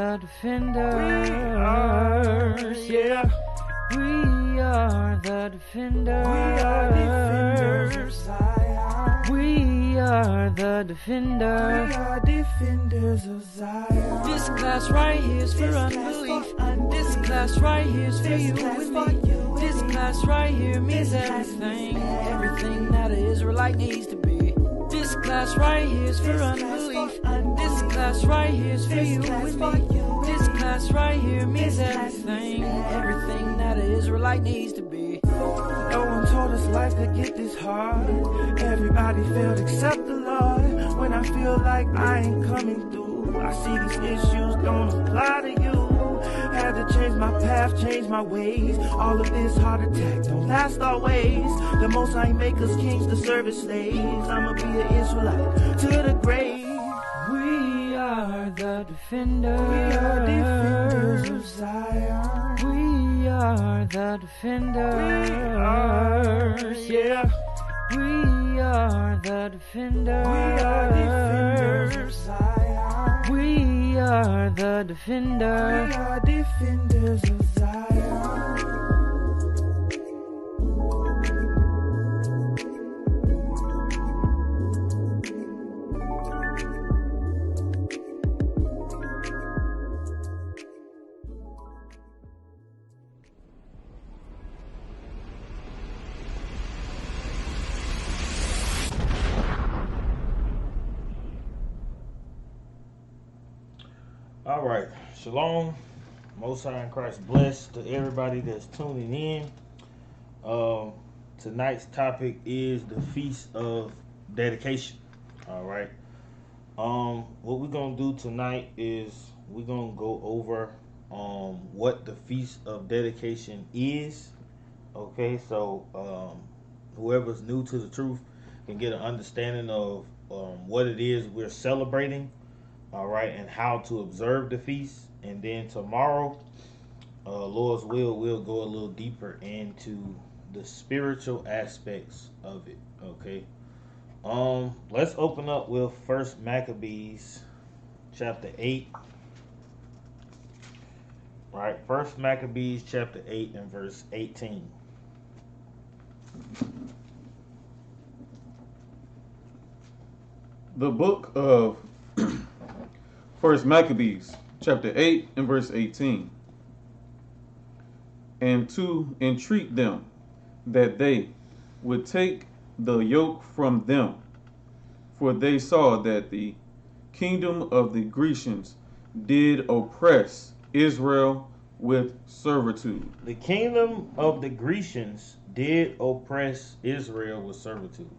the defenders. Yeah. We are the defenders. We are defenders of Zion. We are the defenders. We are defenders of Zion. This class right here is for unbelief. This class right here is for you and me. This class right here means everything. Everything that an Israelite needs to be. This class right here is for unbelief. This class right here is for you and me. This class right here means everything. Everything that an Israelite needs to be. No one told us life could get this hard. Everybody failed except the Lord. When I feel like I ain't coming through, I see these issues don't apply to you. Had to change my path, change my ways. All of this heart attack don't last always. The most I make us kings to serve as slaves. I'ma be an Israelite to the grave. We are the defenders. We are defenders of Zion. We are the defenders. Yeah. We are the defenders. We are defenders of Zion. We are the defenders. We are defenders of Zion. All right, shalom, Most High in Christ, blessed to everybody that's tuning in. Tonight's topic is the Feast of Dedication. All right. What we're gonna do tonight is we're gonna go over what the Feast of Dedication is. Okay, so whoever's new to the truth can get an understanding of what it is we're celebrating. All right, and how to observe the feast. And then tomorrow, Lord's will, we'll go a little deeper into the spiritual aspects of it. Okay. Let's open up with First Maccabees chapter 8. Right, First Maccabees chapter 8 and verse 18. The book of First Maccabees, chapter 8 and verse 18. And to entreat them that they would take the yoke from them, for they saw that the kingdom of the Grecians did oppress Israel with servitude. The kingdom of the Grecians did oppress Israel with servitude.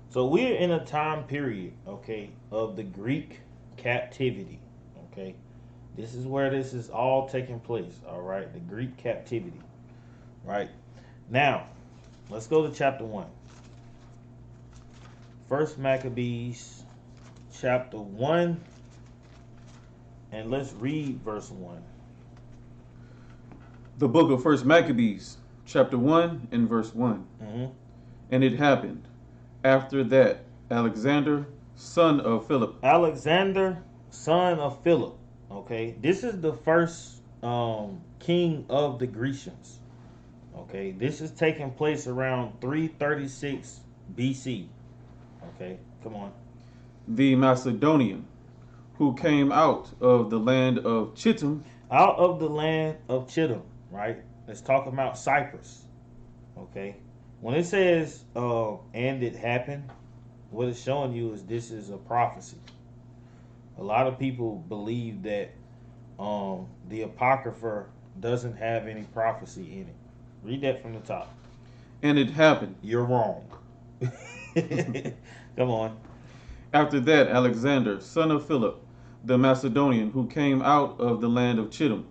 So we're in a time period, okay, of the Greek captivity. Okay, this is where this is all taking place. All right, the Greek captivity. Right now, let's go to chapter 1. First Maccabees chapter 1, and let's read verse 1. The book of First Maccabees, chapter 1 and verse 1. And it happened after that Alexander, son of Philip. Alexander, son of Philip. Okay, this is the first king of the Grecians. Okay, this is taking place around 336 BC. Okay, come on. The Macedonian, who came out of the land of Chittim. Out of the land of Chittim, right? Let's talk about Cyprus. Okay, when it says and it happened, what it's showing you is this is a prophecy. A lot of people believe that the Apocrypha doesn't have any prophecy in it. Read that from the top. And it happened. You're wrong. Come on. After that, Alexander, son of Philip, the Macedonian, who came out of the land of Chittim,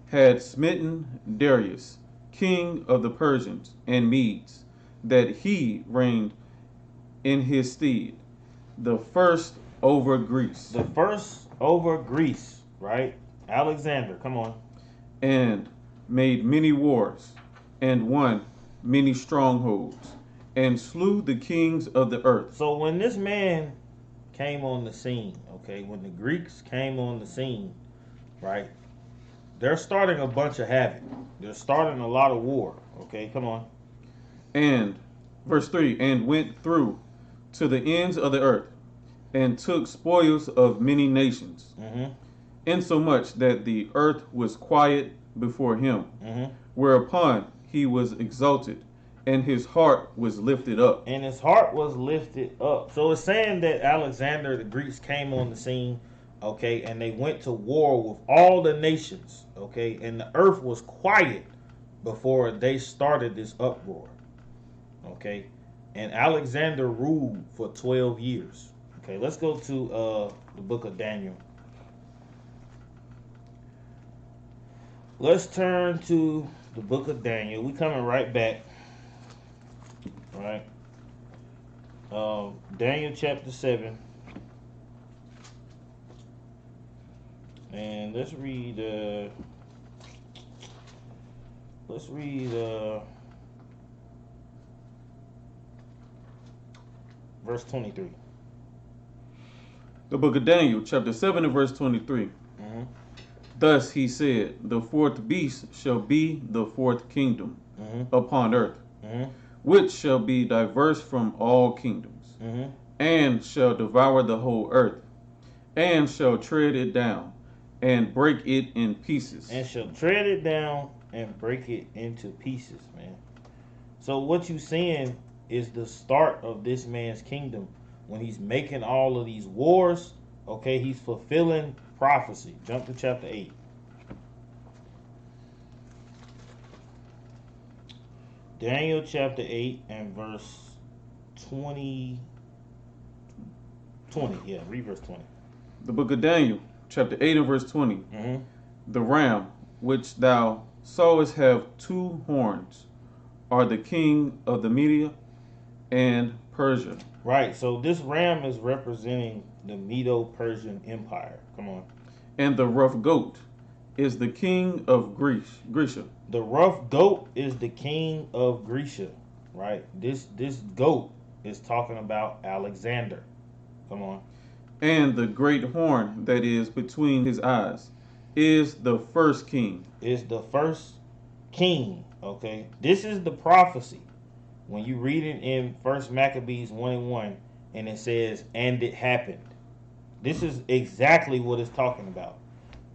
had smitten Darius, king of the Persians and Medes, that he reigned in his stead, the first over Greece. The first over Greece, right? Alexander, come on. And made many wars, and won many strongholds, and slew the kings of the earth. So when this man came on the scene, okay, when the Greeks came on the scene, right? They're starting a bunch of havoc. They're starting a lot of war. Okay, come on. And verse 3, and went through to the ends of the earth, and took spoils of many nations, insomuch that the earth was quiet before him, whereupon he was exalted, and his heart was lifted up. And his heart was lifted up. So it's saying that Alexander, the Greeks came on the scene, okay, and they went to war with all the nations, okay, and the earth was quiet before they started this uproar, okay, and Alexander ruled for 12 years. Okay, let's go to the book of Daniel. Let's turn to the book of Daniel. We coming right back. Right. Daniel chapter 7. And let's read verse 23. The book of Daniel, chapter 7 and verse 23. Thus he said, the fourth beast shall be the fourth kingdom upon earth, which shall be diverse from all kingdoms, and shall devour the whole earth, and shall tread it down, and break it in pieces. And shall tread it down and break it into pieces, man. So what you seeing is the start of this man's kingdom. When he's making all of these wars, okay, he's fulfilling prophecy. Jump to chapter 8. Daniel chapter 8 and verse 20. Yeah, read verse 20. The book of Daniel, chapter 8 and verse 20. The ram which thou sawest have two horns are the king of the Media and Persia. Right, so this ram is representing the Medo-Persian Empire. Come on. And the rough goat is the king of Grecia. The rough goat is the king of Grecia, right? This goat is talking about Alexander. Come on. And the great horn that is between his eyes is the first king. Is the first king, okay? This is the prophecy. When you read it in 1 Maccabees 1:1, and it says, and it happened. This is exactly what it's talking about,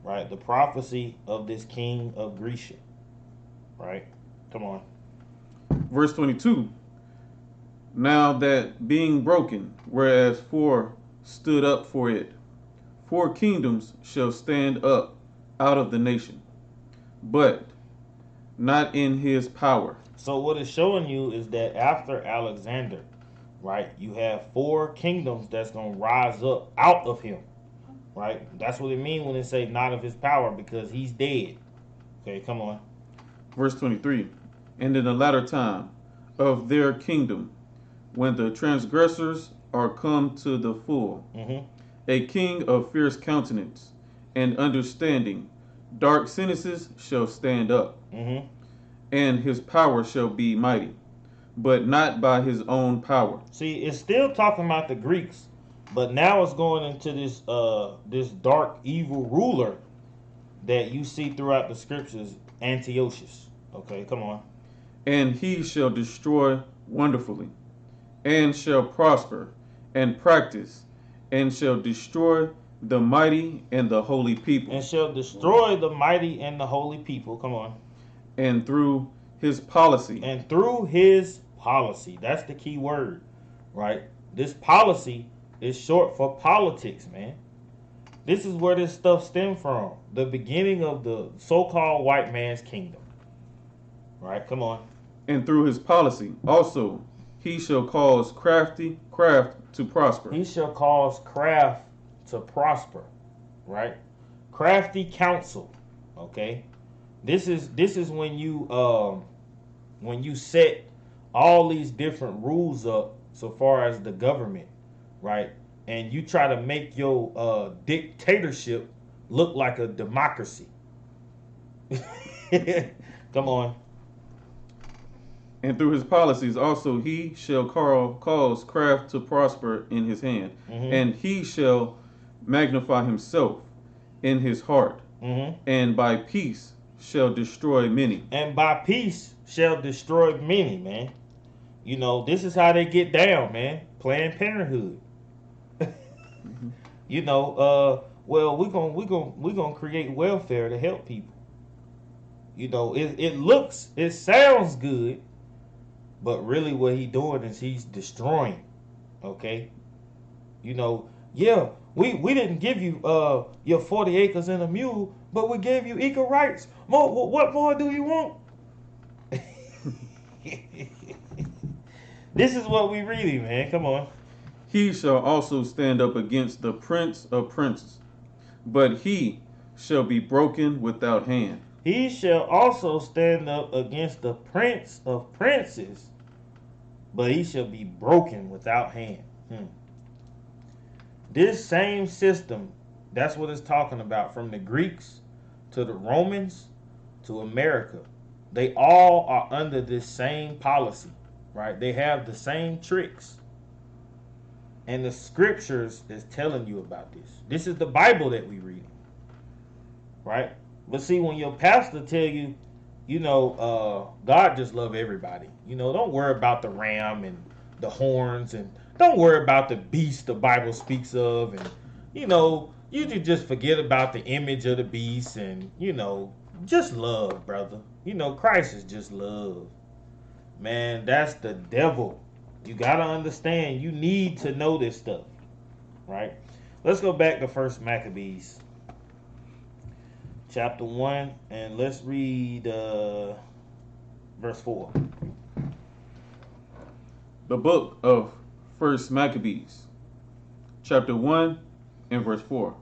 right? The prophecy of this king of Grecia, right? Come on. Verse 22. Now that being broken, whereas four stood up for it, 4 kingdoms shall stand up out of the nation, but not in his power. So what it's showing you is that after Alexander, right, you have 4 kingdoms that's going to rise up out of him, right? That's what it means when it say not of his power, because he's dead. Okay, come on. Verse 23. And in the latter time of their kingdom, when the transgressors are come to the full, a king of fierce countenance and understanding, dark sentences shall stand up, and his power shall be mighty, but not by his own power. See, it's still talking about the Greeks, but now it's going into this this dark, evil ruler that you see throughout the scriptures, Antiochus. Okay, come on. And he shall destroy wonderfully, and shall prosper, and practice, and shall destroy the mighty and the holy people. And shall destroy the mighty and the holy people. Come on. And through his policy. And through his policy. That's the key word, right? This policy is short for politics, man. This is where this stuff stemmed from. The beginning of the so-called white man's kingdom. Right? Come on. And through his policy also he shall cause craft to prosper. He shall cause craft to prosper. Right? Crafty counsel. Okay? This is when you set all these different rules up so far as the government, right? And you try to make your dictatorship look like a democracy. Come on. And through his policies also he shall cause craft to prosper in his hand, and he shall magnify himself in his heart, and by peace shall destroy many. And by peace shall destroy many, man. You know, this is how they get down, man. Planned Parenthood. You know, well, we gonna create welfare to help people. You know, it sounds good, but really what he doing is he's destroying. Okay, you know, yeah, we didn't give you your 40 acres and a mule, but we gave you equal rights. More, what more do you want? This is what we reading, man. Come on. He shall also stand up against the prince of princes, but he shall be broken without hand. He shall also stand up against the prince of princes, but he shall be broken without hand. This same system, that's what it's talking about, from the Greeks to the Romans to America. They all are under this same policy, right? They have the same tricks. And the scriptures is telling you about this. This is the Bible that we read, right? But see, when your pastor tell you, you know, God just love everybody. You know, don't worry about the ram and the horns, and don't worry about the beast the Bible speaks of, and you know, you just forget about the image of the beast, and you know, just love, brother. You know, Christ is just love. Man, that's the devil. You gotta understand. You need to know this stuff, right? Let's go back to First Maccabees, chapter 1, and let's read verse 4. The book of First Maccabees, chapter 1 and verse 4.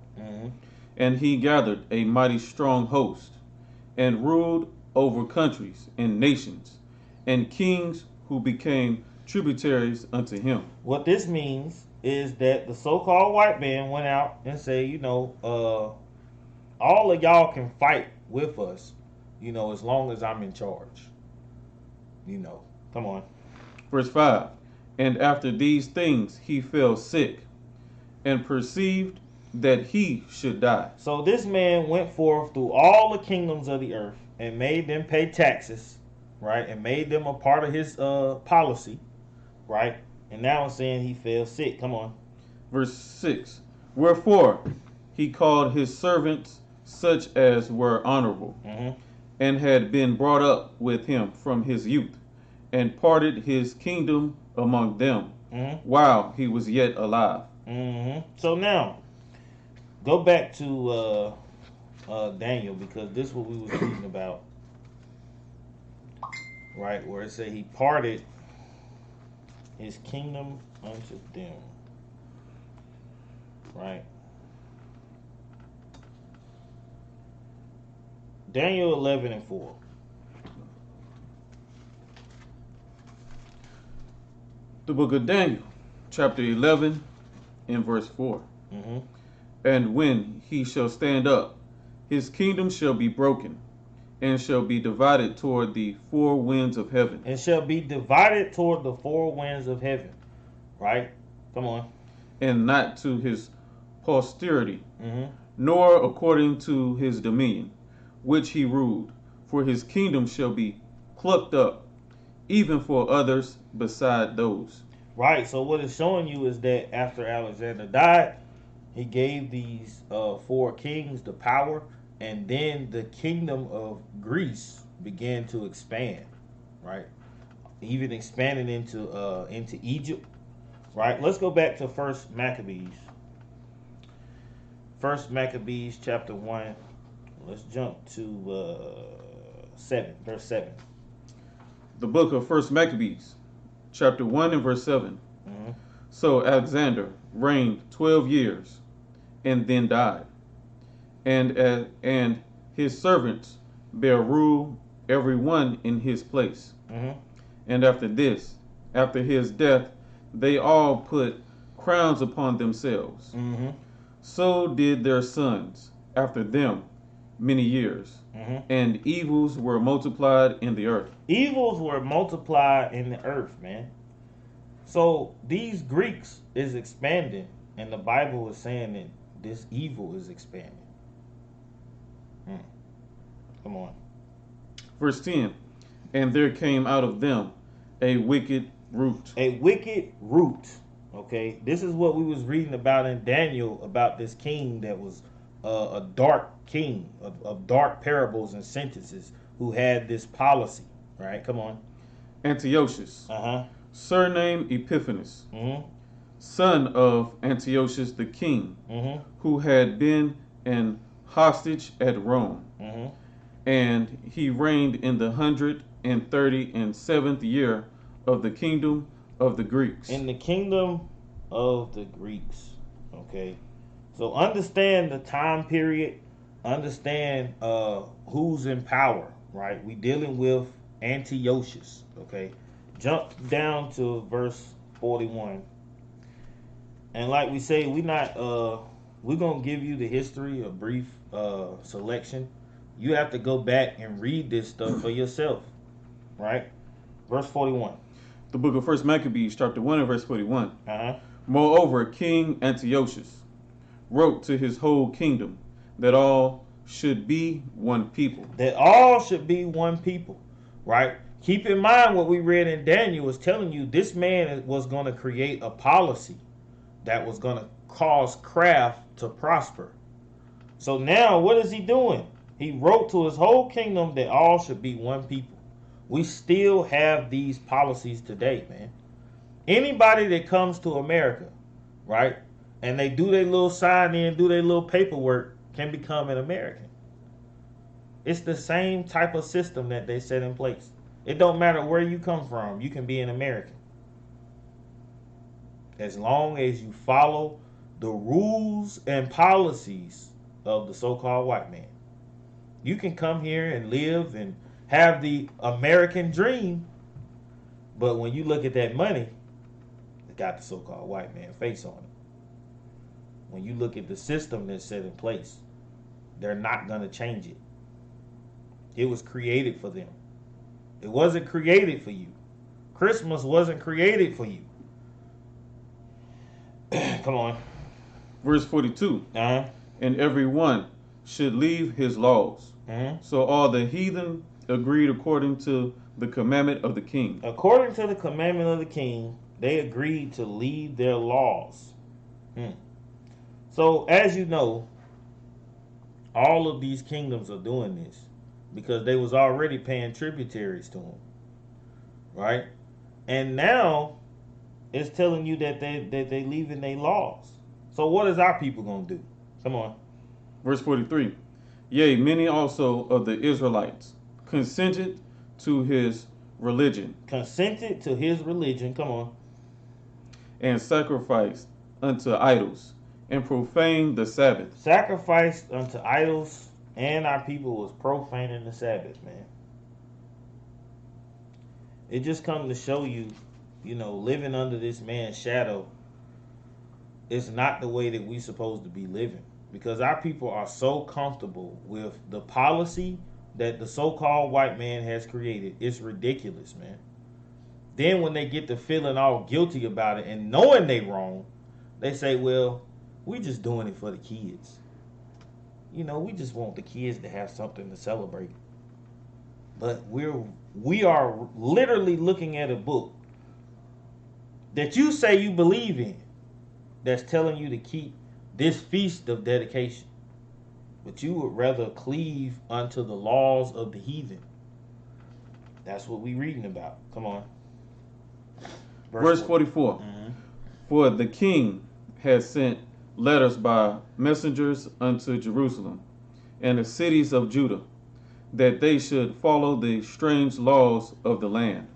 And he gathered a mighty strong host, and ruled over countries and nations, and kings who became tributaries unto him. What this means is that the so-called white man went out and said, you know, all of y'all can fight with us, you know, as long as I'm in charge. You know, come on. Verse 5. And after these things he fell sick, and perceived that he should die. So this man went forth through all the kingdoms of the earth and made them pay taxes, right? And made them a part of his policy, right? And now it's saying he fell sick. Come on. Verse 6. Wherefore he called his servants such as were honorable, and had been brought up with him from his youth, and parted his kingdom among them, while he was yet alive. So now, go back to Daniel, because this is what we was reading about, right? Where it said he parted his kingdom unto them, right? Daniel 11 and 4. The book of Daniel, chapter 11 and verse 4. And when he shall stand up, his kingdom shall be broken, and shall be divided toward the four winds of heaven. And shall be divided toward the four winds of heaven. Right? Come on. And not to his posterity, nor according to his dominion, which he ruled. For his kingdom shall be plucked up, even for others beside those. Right. So what it's showing you is that after Alexander died, he gave these four kings the power, and then the kingdom of Greece began to expand, right? Even expanding into Egypt, right? Let's go back to First Maccabees. First Maccabees chapter 1. Let's jump to 7, verse 7. The book of First Maccabees, chapter 1 and verse 7. So Alexander reigned 12 years, and then died. And his servants bare rule, every one in his place. And after this, after his death, they all put crowns upon themselves. So did their sons after them many years. And evils were multiplied in the earth. Evils were multiplied in the earth, man. So these Greeks is expanding, and the Bible is saying that this evil is expanding. Come on. Verse 10. And there came out of them a wicked root. A wicked root. Okay, this is what we was reading about in Daniel about this king that was a dark king of dark parables and sentences who had this policy. Right? Come on. Antiochus, surname Epiphanes, son of Antiochus the king, who had been an hostage at Rome, and he reigned in the 137th year of the kingdom of the Greeks. In the kingdom of the Greeks. Okay. So understand the time period. Understand who's in power. Right. We dealing with Antiochus. Okay. Jump down to verse 41. And like we say, we're gonna give you the history, a brief selection. You have to go back and read this stuff for yourself. Right? Verse 41. The book of 1 Maccabees, chapter 1 and verse 41. Moreover, King Antiochus wrote to his whole kingdom that all should be one people. That all should be one people, right? Keep in mind what we read in Daniel was telling you this man was going to create a policy that was going to cause craft to prosper. So now what is he doing? He wrote to his whole kingdom that all should be one people. We still have these policies today, man. Anybody that comes to America, right, and they do their little sign in, do their little paperwork, can become an American. It's the same type of system that they set in place. It don't matter where you come from, you can be an American. As long as you follow the rules and policies of the so-called white man. You can come here and live and have the American dream, but when you look at that money, it got the so-called white man face on it. When you look at the system that's set in place, they're not going to change it. It was created for them. It wasn't created for you. Christmas wasn't created for you. Come on. Verse 42. And every one should leave his laws. So all the heathen agreed according to the commandment of the king. According to the commandment of the king, they agreed to leave their laws. So as you know, all of these kingdoms are doing this because they was already paying tributaries to them, right? And now it's telling you that they leaving their laws. So what is our people gonna do? Come on. Verse 43. Yea, many also of the Israelites consented to his religion. Consented to his religion. Come on. And sacrificed unto idols and profaned the Sabbath. Sacrificed unto idols, and our people was profaning the Sabbath, man. It just comes to show you, living under this man's shadow is not the way that we supposed to be living. Because our people are so comfortable with the policy that the so-called white man has created. It's ridiculous, man. Then when they get to feeling all guilty about it and knowing they wrong, they say, well, we just doing it for the kids. We just want the kids to have something to celebrate. But we are literally looking at a book that you say you believe in that's telling you to keep this feast of dedication. But you would rather cleave unto the laws of the heathen. That's what we reading about. Come on. Verse 44. For the king had sent letters by messengers unto Jerusalem and the cities of Judah, that they should follow the strange laws of the land,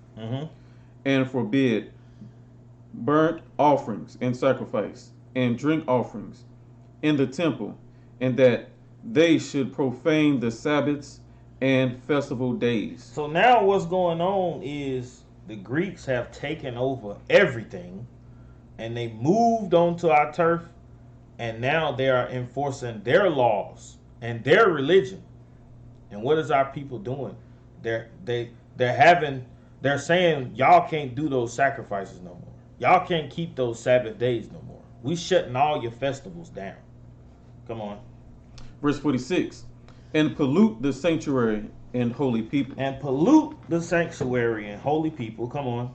and forbid burnt offerings and sacrifice and drink offerings in the temple, and that they should profane the Sabbaths and festival days. So now what's going on is the Greeks have taken over everything, and they moved onto our turf, and now they are enforcing their laws and their religion. And what is our people doing? They're saying y'all can't do those sacrifices no more. Y'all can't keep those Sabbath days no more. We shutting all your festivals down. Come on. Verse 46. and pollute the sanctuary and holy people. And pollute the sanctuary and holy people. Come on.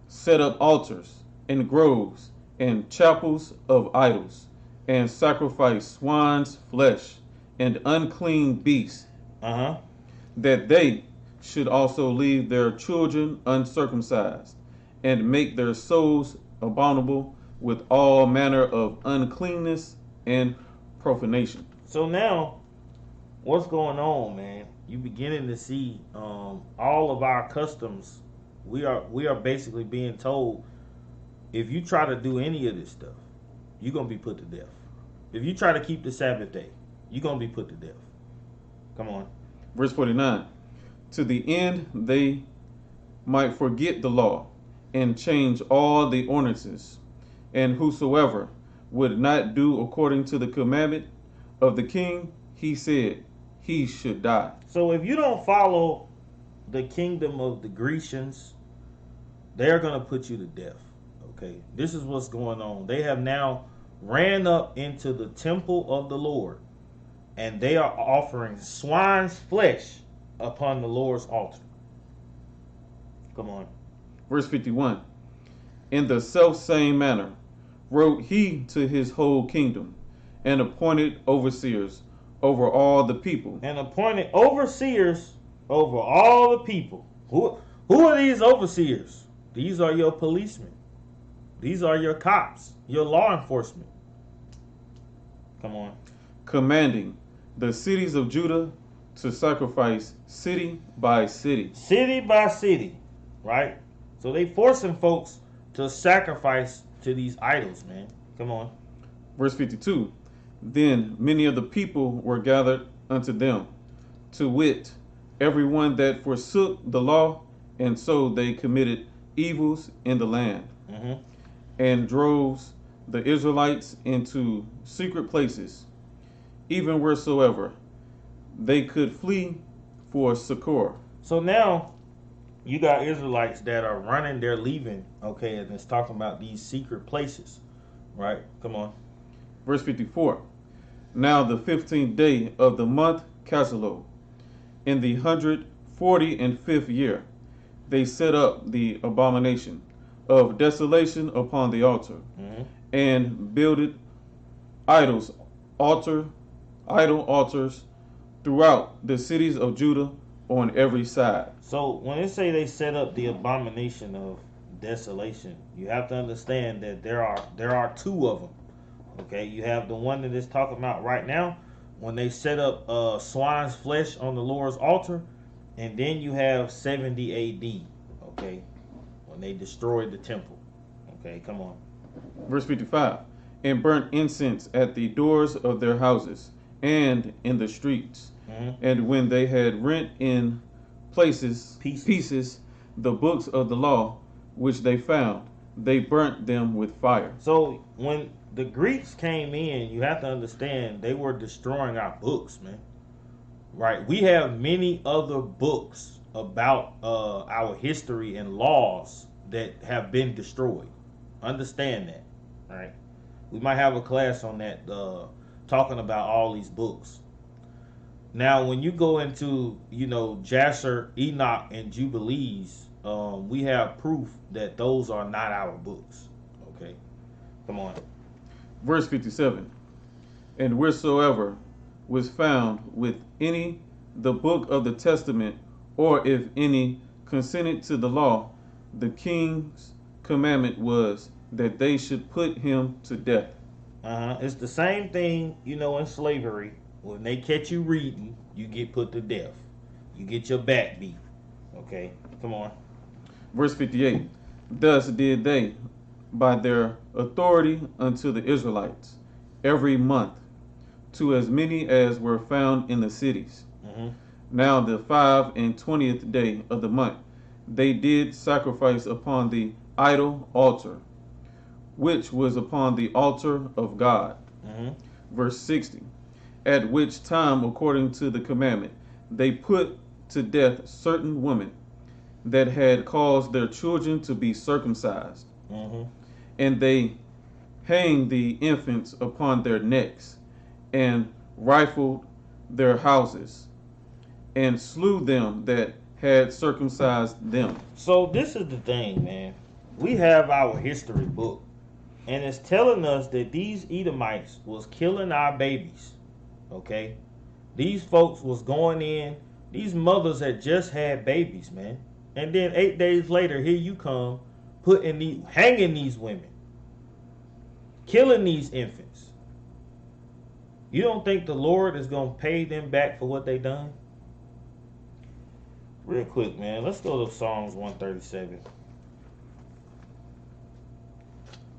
Set up altars and groves and chapels of idols, and sacrifice swine's flesh and unclean beasts, that they should also leave their children uncircumcised, and make their souls abominable with all manner of uncleanness and profanation. So now, what's going on, man? You beginning to see all of our customs. We are basically being told, if you try to do any of this stuff, you're gonna be put to death. If you try to keep the Sabbath day, you're gonna be put to death. Come on. Verse 49. To the end they might forget the law and change all the ordinances, and whosoever would not do according to the commandment of the king, he said he should die. So if you don't follow the kingdom of the Grecians, they're going to put you to death. Okay, this is what's going on. They have now ran up into the temple of the Lord, and they are offering swine's flesh upon the Lord's altar. Come on. Verse 51. In the selfsame manner wrote he to his whole kingdom, and appointed overseers over all the people. And appointed overseers over all the people. Who are these overseers? These are your policemen. These are your cops, your law enforcement. Come on. Commanding the cities of Judah to sacrifice city by city. City by city, right? So they forcing folks to sacrifice to these idols, man. Come on. Verse 52. Then many of the people were gathered unto them, to wit, everyone that forsook the law, and so they committed evils in the land, and drove the Israelites into secret places, even wheresoever they could flee for succor. So now you got Israelites that are running, they're leaving, okay, and it's talking about these secret places, right? Come on. Verse 54. Now the 15th day of the month Casleu, in the 145th year, they set up the abomination of desolation upon the altar, and builded idol altars throughout the cities of Judah on every side. So when they say they set up the abomination of desolation, you have to understand that there are two of them. Okay, you have the one that is talking about right now, when they set up swine's flesh on the Lord's altar, and then you have 70 AD, okay, when they destroyed the temple. Okay, come on. Verse 55. And burnt incense at the doors of their houses and in the streets. And when they had rent in pieces the books of the law which they found, they burnt them with fire. So when the Greeks came in, you have to understand they were destroying our books, man. Right? We have many other books about our history and laws that have been destroyed. Understand that, right? We might have a class on that, talking about all these books. Now, when you go into, Jasher, Enoch, and Jubilees, we have proof that those are not our books. Okay, come on. Verse 57. And wheresoever was found with any the book of the testament, or if any consented to the law, the king's commandment was that they should put him to death. It's the same thing, in slavery. When they catch you reading, you get put to death. You get your back beat. Okay, come on. Verse 58. Thus did they, by their authority unto the Israelites, every month, to as many as were found in the cities. Now the 25th day of the month, they did sacrifice upon the idol altar, which was upon the altar of God. Verse 60. At which time, according to the commandment, they put to death certain women that had caused their children to be circumcised. And they hanged the infants upon their necks, and rifled their houses, and slew them that had circumcised them. So this is the thing, man. We have our history book, and it's telling us that these Edomites was killing our babies. Okay? These folks was going in. These mothers had just had babies, man. And then 8 days later, here you come, hanging these women, killing these infants. You don't think the Lord is going to pay them back for what they done? Real quick, man. Let's go to Psalms 137.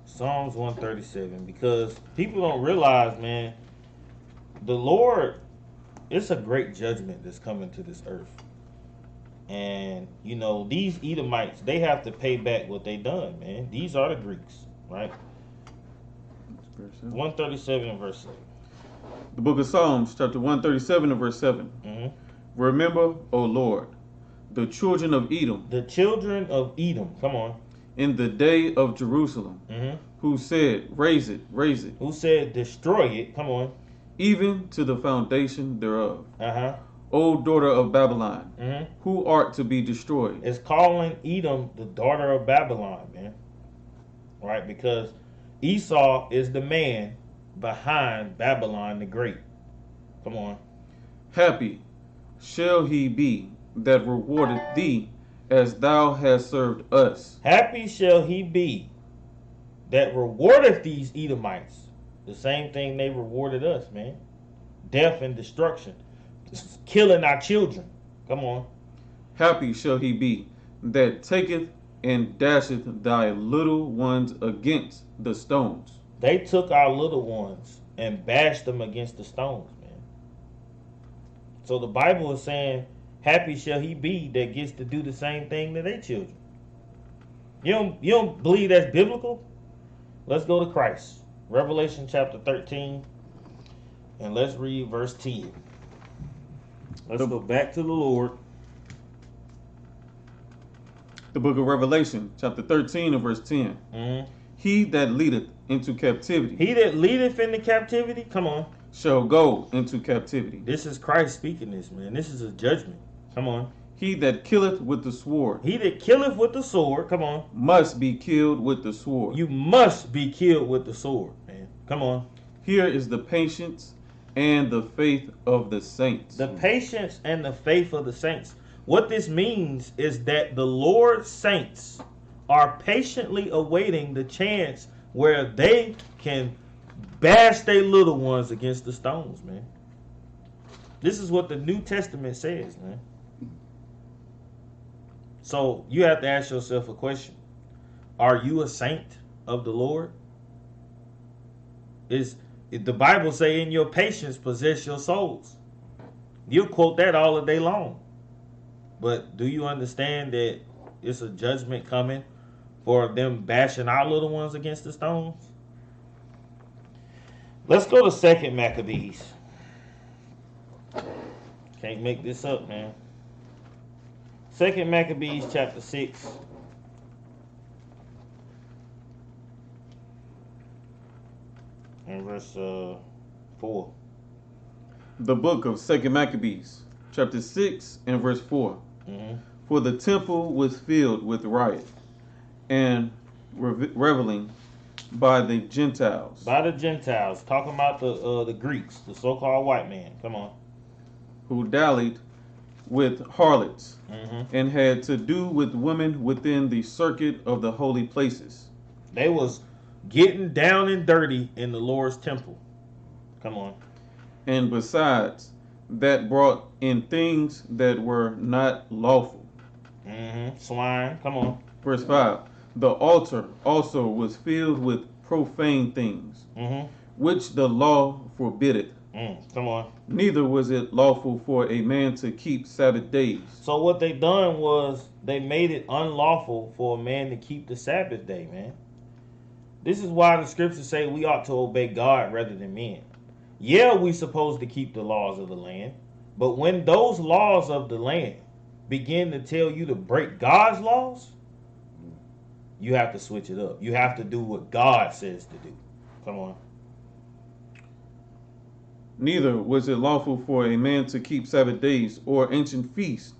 Psalms 137. Because people don't realize, man, the Lord, it's a great judgment that's coming to this earth. And, you know, these Edomites, they have to pay back what they done, man. These are the Greeks, right? 137 and verse 7. The book of Psalms, chapter 137 and verse 7. Mm-hmm. Remember, O Lord, the children of Edom. The children of Edom, come on. In the day of Jerusalem, who said, raise it, raise it. Who said, destroy it, come on. Even to the foundation thereof. Uh-huh. O daughter of Babylon, who art to be destroyed. It's calling Edom the daughter of Babylon, man. Right? Because Esau is the man behind Babylon the Great. Come on. Happy shall he be that rewarded thee as thou hast served us. Happy shall he be that rewardeth these Edomites. The same thing they rewarded us, man. Death and destruction. Killing our children. Come on. Happy shall he be that taketh and dasheth thy little ones against the stones. They took our little ones and bashed them against the stones, man. So the Bible is saying, happy shall he be that gets to do the same thing to their children. You don't believe that's biblical? Let's go to Christ. Revelation chapter 13. And let's read verse 10. Let's go back to the Lord. The book of Revelation, chapter 13 and verse 10. Mm-hmm. He that leadeth into captivity. He that leadeth into captivity, come on. Shall go into captivity. This is Christ speaking this, man. This is a judgment. Come on. He that killeth with the sword. He that killeth with the sword, come on. Must be killed with the sword. You must be killed with the sword, man. Come on. Here is the patience and the faith of the saints. The patience and the faith of the saints. What this means is that the Lord's saints are patiently awaiting the chance where they can bash their little ones against the stones, man. This is what the New Testament says, man. So you have to ask yourself a question. Are you a saint of the Lord? Is the Bible say in your patience possess your souls? You'll quote that all the day long. But do you understand that it's a judgment coming for them bashing our little ones against the stones? Let's go to 2 Maccabees. Can't make this up, man. 2 Maccabees chapter 6. And verse 4. The book of 2 Maccabees, chapter 6 and verse 4. Mm-hmm. For the temple was filled with riot and reveling by the Gentiles. By the Gentiles. Talking about the Greeks, the so-called white man. Come on. Who dallied with harlots, Mm-hmm. and had to do with women within the circuit of the holy places. They was getting down and dirty in the Lord's temple. Come on. And besides that brought in things that were not lawful. Mm-hmm. Swine. Come on. Verse 5. The altar also was filled with profane things, Mm-hmm. which the law forbiddeth. Come on. Neither was it lawful for a man to keep Sabbath days. So what they done was they made it unlawful for a man to keep the Sabbath day, man. This is why the scriptures say we ought to obey God rather than men. Yeah, we supposed to keep the laws of the land, but when those laws of the land begin to tell you to break God's laws, you have to switch it up. You have to do what God says to do. Come on. Neither was it lawful for a man to keep Sabbath days or ancient feasts,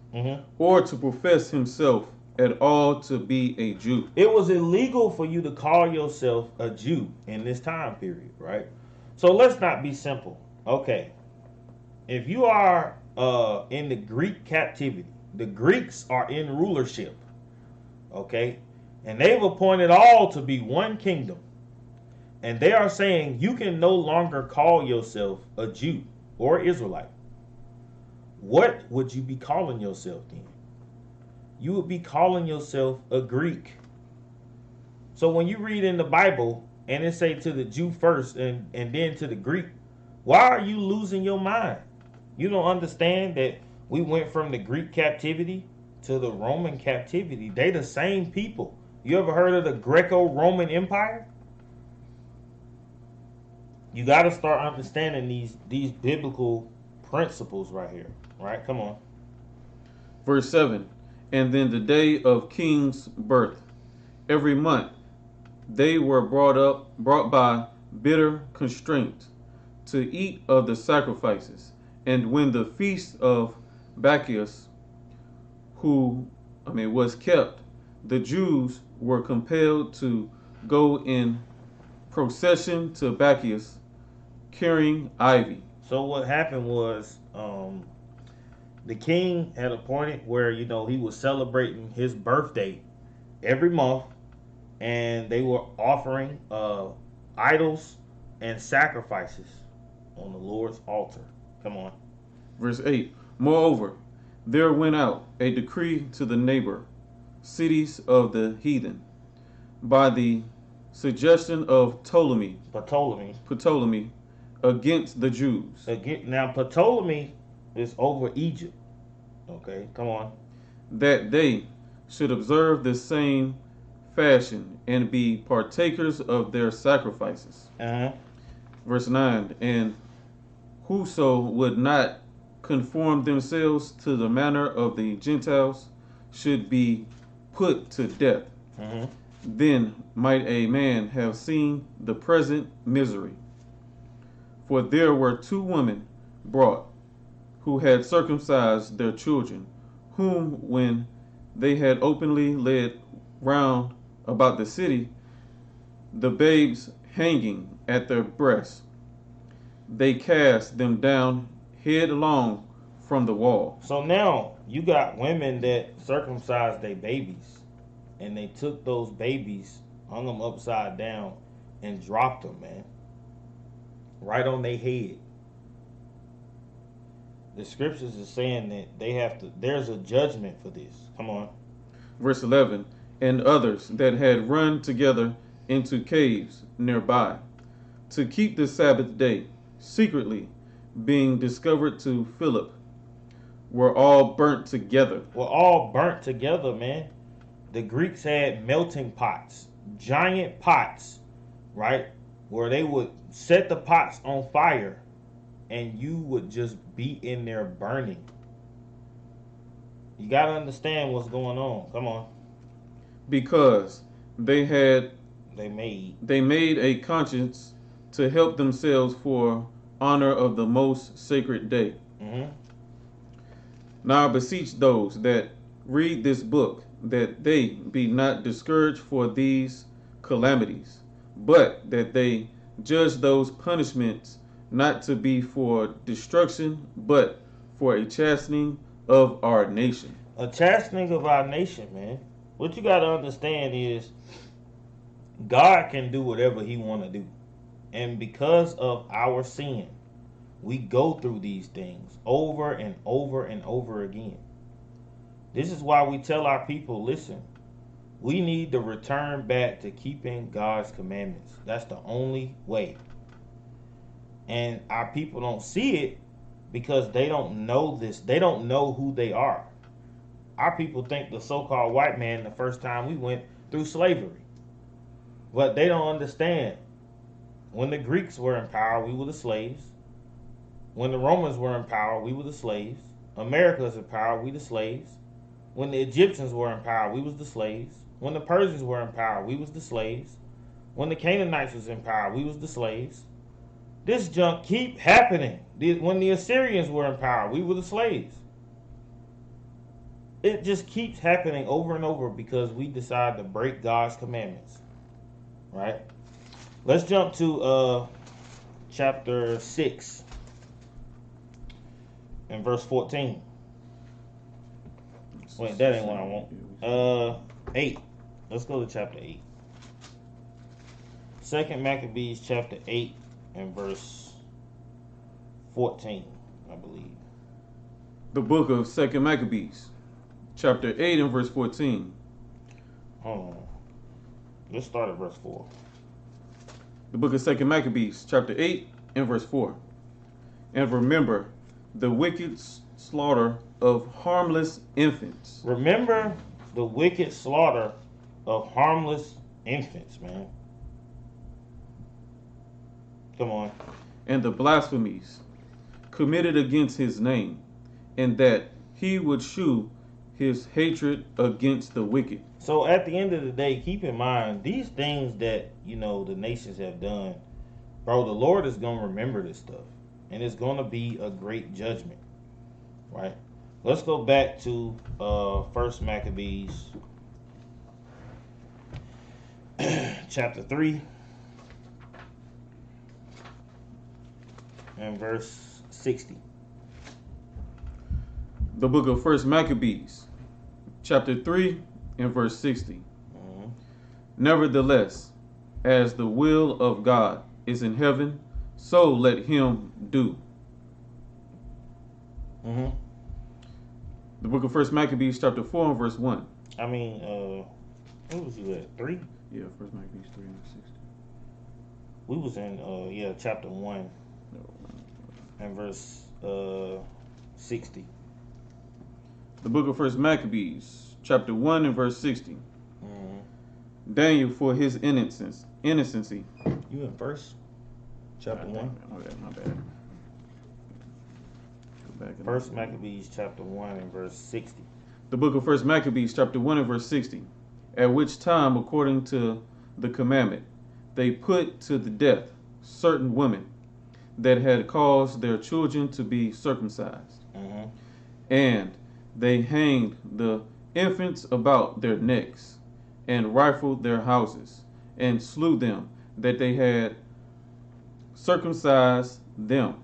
or to profess himself at all to be a Jew. It was illegal for you to call yourself a Jew in this time period, right? So let's not be simple. Okay, if you are in the Greek captivity, the Greeks are in rulership, okay? And they've appointed all to be one kingdom. And they are saying you can no longer call yourself a Jew or Israelite. What would you be calling yourself then? You would be calling yourself a Greek. So when you read in the Bible and it say to the Jew first and then to the Greek, why are you losing your mind? You don't understand that we went from the Greek captivity to the Roman captivity. They the same people. You ever heard of the Greco-Roman Empire? You got to start understanding these biblical principles right here. Right? Come on. Verse 7. And then the day of king's birth, every month, they were brought by bitter constraint to eat of the sacrifices. And when the feast of Bacchus, was kept, the Jews were compelled to go in procession to Bacchus, carrying ivy. So what happened was, the king had appointed where he was celebrating his birthday every month, and they were offering idols and sacrifices on the Lord's altar. Come on. Verse 8. Moreover, there went out a decree to the neighbor cities of the heathen by the suggestion of Ptolemy against the Jews. Now Ptolemy is over Egypt. Okay, come on. That they should observe the same fashion and be partakers of their sacrifices. Verse 9. And whoso would not conform themselves to the manner of the Gentiles should be put to death. Then might a man have seen the present misery. For there were 2 women brought, who had circumcised their children, whom when they had openly led round about the city, the babes hanging at their breasts, they cast them down headlong from the wall. So now you got women that circumcised their babies, and they took those babies, hung them upside down, and dropped them, man, right on their head. The scriptures are saying that there's a judgment for this. Come on. Verse 11. And others that had run together into caves nearby to keep the Sabbath day secretly, being discovered to Philip, were all burnt together. Were all burnt together, man. The Greeks had melting pots, giant pots, right? Where they would set the pots on fire and you would just be in there burning. You got to understand what's going on. Come on. Because they made a conscience to help themselves for honor of the most sacred day. Now I beseech those that read this book that they be not discouraged for these calamities, but that they judge those punishments not to be for destruction, but for a chastening of our nation. A chastening of our nation, man. What you got to understand is God can do whatever he want to do. And because of our sin, we go through these things over and over and over again. This is why we tell our people, listen, we need to return back to keeping God's commandments. That's the only way. And our people don't see it because they don't know this. They don't know who they are. Our people think the so-called white man the first time we went through slavery. But they don't understand. When the Greeks were in power, we were the slaves. When the Romans were in power, we were the slaves. America is in power, we the slaves. When the Egyptians were in power, we was the slaves. When the Persians were in power, we was the slaves. When the Canaanites was in power, we was the slaves. This junk keep happening. When the Assyrians were in power, we were the slaves. It just keeps happening over and over because we decide to break God's commandments. Right? Let's jump to chapter 6 and verse 14. Wait, that ain't what I want. 8. Let's go to chapter 8. 2nd Maccabees chapter 8 and verse 14, I believe. The book of 2nd Maccabees, chapter 8 and verse 14. Hold on. Let's start at verse 4. The book of 2nd Maccabees, chapter 8 and verse 4. And remember the wicked slaughter of harmless infants. Remember the wicked slaughter of harmless infants, man. Come on. And the blasphemies committed against his name, and that he would shew his hatred against the wicked. So at the end of the day, keep in mind, these things that, the nations have done, bro, the Lord is going to remember this stuff. And it's going to be a great judgment, right? Let's go back to 1st Maccabees chapter 3 and verse 60. The book of 1st Maccabees, chapter 3 and verse 60. Mm-hmm. Nevertheless, as the will of God is in heaven, so let him do. Mm-hmm. The book of 1st Maccabees, chapter 4 and verse 1. I mean, what was you at? 3? Yeah, 1st Maccabees 3 and 60. We was in, chapter 1 and verse 60. The book of 1st Maccabees, chapter 1 and verse 60. Mm-hmm. Daniel, for his innocency. You in first? Chapter 1? Okay, my bad. Go back. 1st Maccabees chapter 1 and verse 60. The book of 1st Maccabees, chapter 1 and verse 60. At which time, according to the commandment, they put to the death certain women that had caused their children to be circumcised. Mm-hmm. And they hanged the infants about their necks, and rifled their houses, and slew them that they had circumcised them.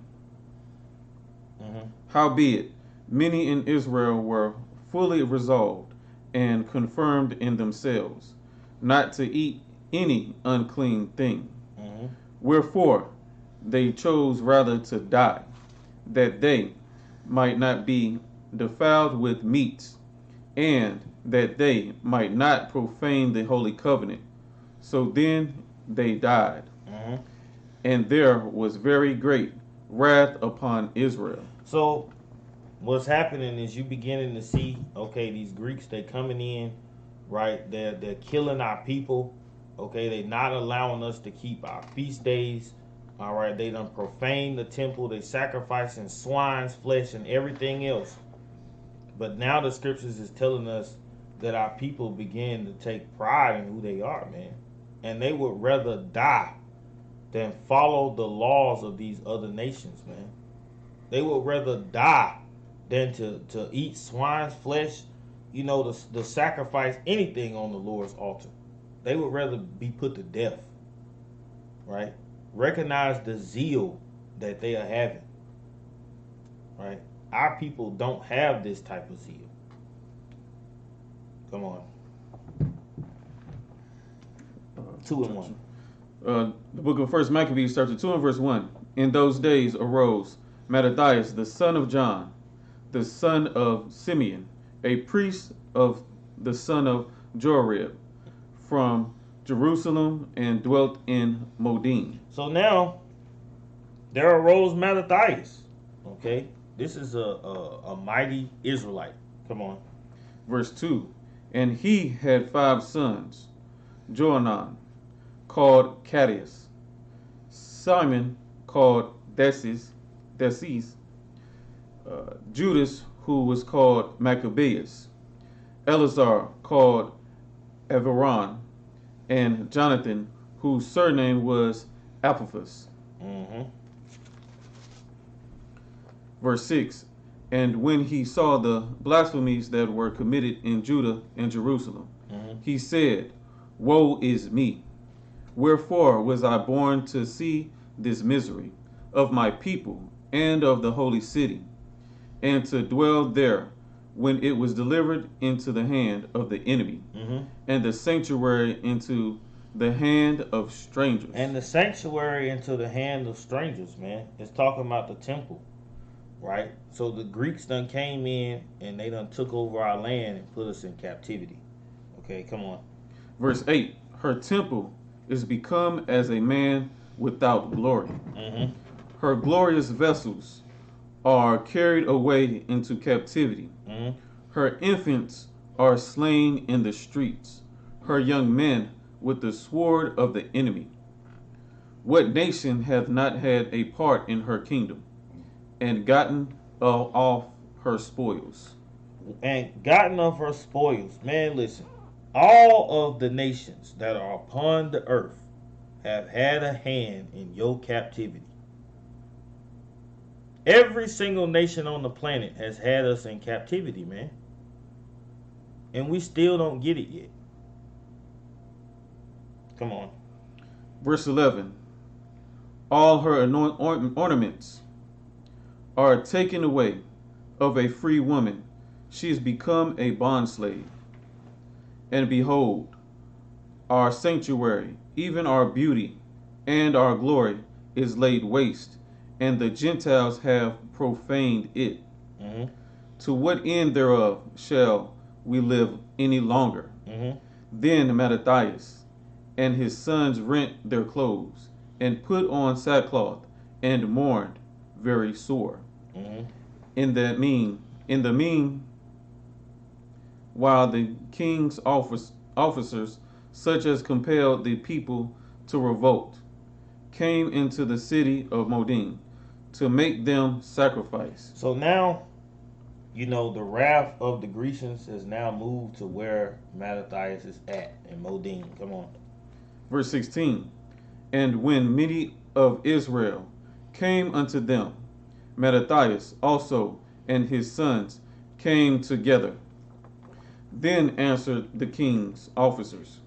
Mm-hmm. Howbeit, many in Israel were fully resolved and confirmed in themselves not to eat any unclean thing. Mm-hmm. Wherefore they chose rather to die, that they might not be defiled with meats, and that they might not profane the holy covenant. So then they died. Mm-hmm. And there was very great wrath upon Israel. So what's happening is you beginning to see, okay, these Greeks, they coming in, right? They're killing our people. Okay, they not allowing us to keep our feast days. All right, they done profane the temple. They sacrificing swine's flesh and everything else. But now the scriptures is telling us that our people begin to take pride in who they are, man. And they would rather die than follow the laws of these other nations, man. They would rather die than to eat swine's flesh, to sacrifice anything on the Lord's altar. They would rather be put to death, right? Recognize the zeal that they are having, right? Our people don't have this type of zeal. Come on. 2 and 1. The book of 1st Maccabees, chapter 2 and verse 1. In those days arose Mattathias, the son of John, the son of Simeon, a priest of the son of Jorib, from Jerusalem, and dwelt in Modin. So now, there arose Mattathias. Okay? This is a mighty Israelite. Come on. Verse 2. And he had 5 sons, Johanan, called Cadius, Simon, called Desis, Judas, who was called Maccabeus, Eleazar, called Averon, and Jonathan, whose surname was Apophis. Mm-hmm. Verse 6. And when he saw the blasphemies that were committed in Judah and Jerusalem, he said, Woe is me! Wherefore was I born to see this misery of my people and of the holy city, and to dwell there when it was delivered into the hand of the enemy, and the sanctuary into the hand of strangers. And the sanctuary into the hand of strangers, man. It's talking about the temple, right? So the Greeks done came in and they done took over our land and put us in captivity. Okay, come on. Verse 8. Her temple is become as a man without glory. Her glorious vessels are carried away into captivity. Her infants are slain in the streets. Her young men with the sword of the enemy. What nation hath not had a part in her kingdom, and gotten off her spoils? And gotten of her spoils. Man, listen. All of the nations that are upon the earth have had a hand in your captivity. Every single nation on the planet has had us in captivity, man. And we still don't get it yet. Come on. Verse 11. All her ornaments are taken away of a free woman. She is become a bondslave. And behold, our sanctuary, even our beauty and our glory, is laid waste, and the Gentiles have profaned it. To what end thereof shall we live any longer? Then Mattathias and his sons rent their clothes, and put on sackcloth, and mourned very sore. In the mean, while the king's officers, such as compelled the people to revolt, came into the city of Modin to make them sacrifice. So now, you know, the wrath of the Grecians has now moved to where Mattathias is at in Modin. Come on. Verse 16. And when many of Israel came unto them, Mattathias also and his sons came together. Then answered the king's officers,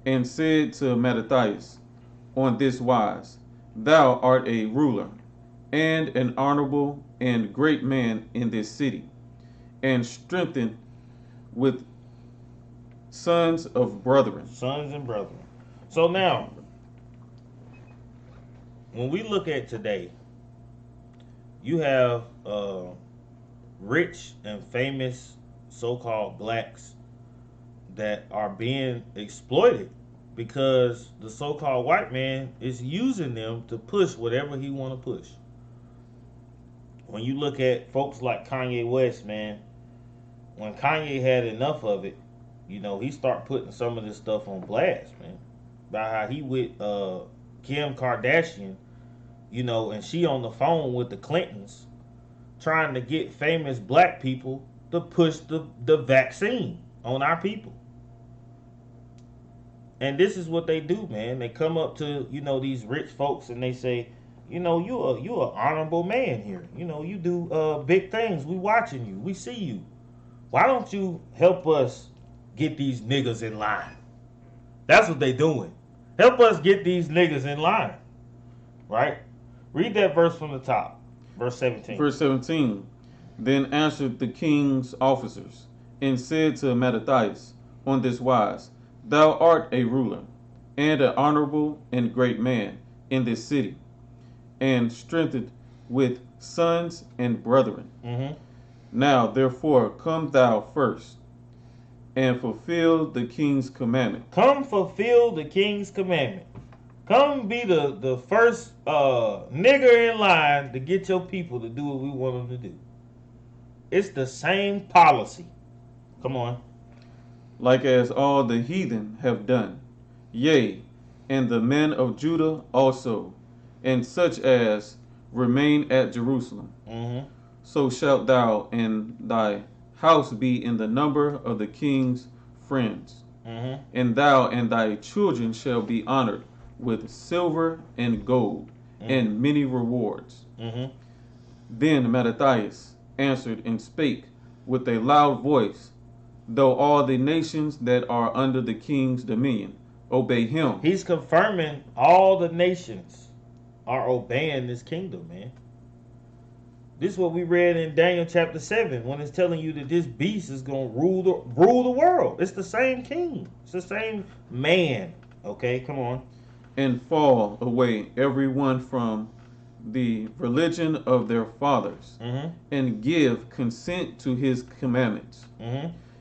and said to Mattathias on this wise, Thou art a ruler, and an honorable and great man in this city, and strengthened with sons of brethren. Sons and brethren. So now, when we look at today, you have rich and famous so-called blacks that are being exploited because the so-called white man is using them to push whatever he want to push. When you look at folks like Kanye West, man, when Kanye had enough of it, you know, he start putting some of this stuff on blast, man. About how he with Kim Kardashian, you know, and she on the phone with the Clintons trying to get famous black people to push the vaccine on our people. And this is what they do, man. They come up to, you know, these rich folks and they say, you know, you an honorable man here. You know, you do big things. We watching you. We see you. Why don't you help us get these niggas in line? That's what they doing. Help us get these niggas in line. Right? Read that verse from the top. Verse 17. Verse 17. Then answered the king's officers, and said to Mattathias on this wise, Thou art a ruler, and an honorable and great man in this city, and strengthened with sons and brethren. Now therefore come thou first, and fulfill the king's commandment. Come fulfill the king's commandment. Come be the first nigger in line to get your people to do what we want them to do. It's the same policy. Come on. Like as all the heathen have done, yea, and the men of Judah also, and such as remain at Jerusalem. So shalt thou and thy house be in the number of the king's friends. And thou and thy children shall be honored with silver and gold and many rewards. Then Mattathias answered and spake with a loud voice, though all the nations that are under the king's dominion obey him. He's confirming all the nations are obeying this kingdom, man. This is what we read in Daniel chapter 7 when it's telling you that this beast is going to rule the world. It's the same king. It's the same man. Okay, come on. And fall away every one from the religion of their fathers, and give consent to his commandments.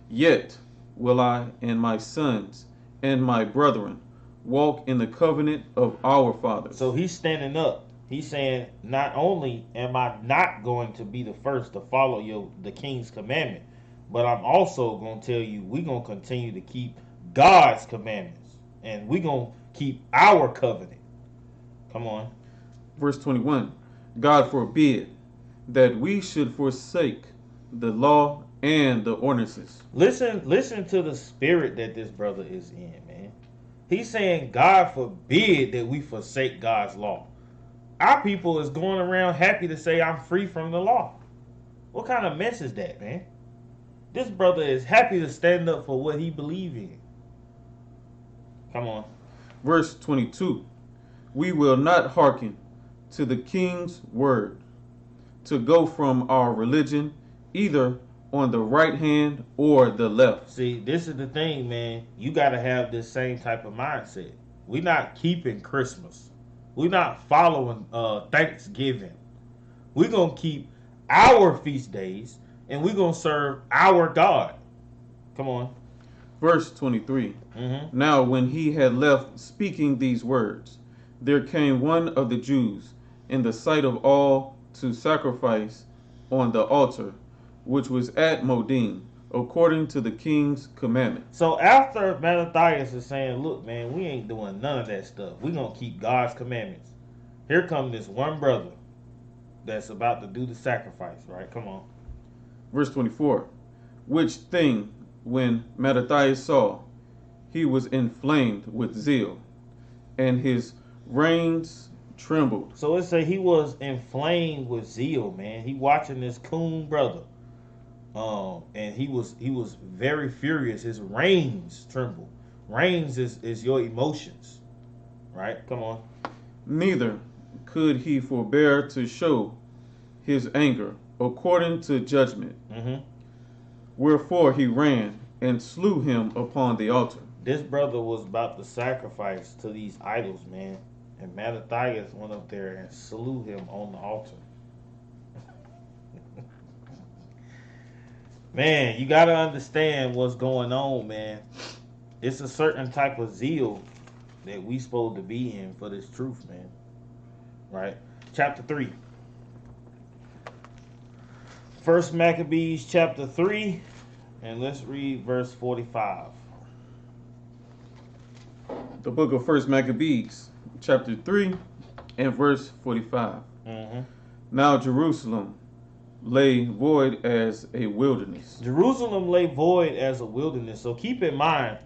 Yet will I and my sons and my brethren walk in the covenant of our fathers. So he's standing up. He's saying, not only am I not going to be the first to follow the king's commandment, but I'm also going to tell you we're going to continue to keep God's commandments. And we're going to keep our covenant. Come on. Verse 21, God forbid that we should forsake the law and the ordinances. Listen to the spirit that this brother is in, man. He's saying, God forbid that we forsake God's law. Our people is going around happy to say I'm free from the law. What kind of mess is that, man? This brother is happy to stand up for what he believes in. Come on. Verse 22, we will not hearken to the king's word to go from our religion either on the right hand or the left. See, this is the thing, man. You got to have this same type of mindset. We're not keeping Christmas. We're not following Thanksgiving. We're going to keep our feast days and we're going to serve our God. Come on. Verse 23. Now when he had left speaking these words, there came one of the Jews in the sight of all to sacrifice on the altar, which was at Modin, according to the king's commandment. So after Mattathias is saying, look, man, we ain't doing none of that stuff. We're going to keep God's commandments. Here come this one brother that's about to do the sacrifice, right? Come on. Verse 24. Which thing, when Mattathias saw, he was inflamed with zeal, and his reins trembled. So it say he was inflamed with zeal, man. He watching this coon brother. And he was very furious. His reins trembled. Reins is your emotions, right? Come on. Neither could he forbear to show his anger according to judgment. Wherefore he ran and slew him upon the altar. This brother was about to sacrifice to these idols, man. And Mattathias went up there and slew him on the altar. Man, you got to understand what's going on, man. It's a certain type of zeal that we supposed to be in for this truth, man. Right? Chapter 3. First Maccabees chapter 3, and let's read verse 45. The book of First Maccabees, chapter 3, and verse 45. Now Jerusalem lay void as a wilderness. Jerusalem lay void as a wilderness. So keep in mind,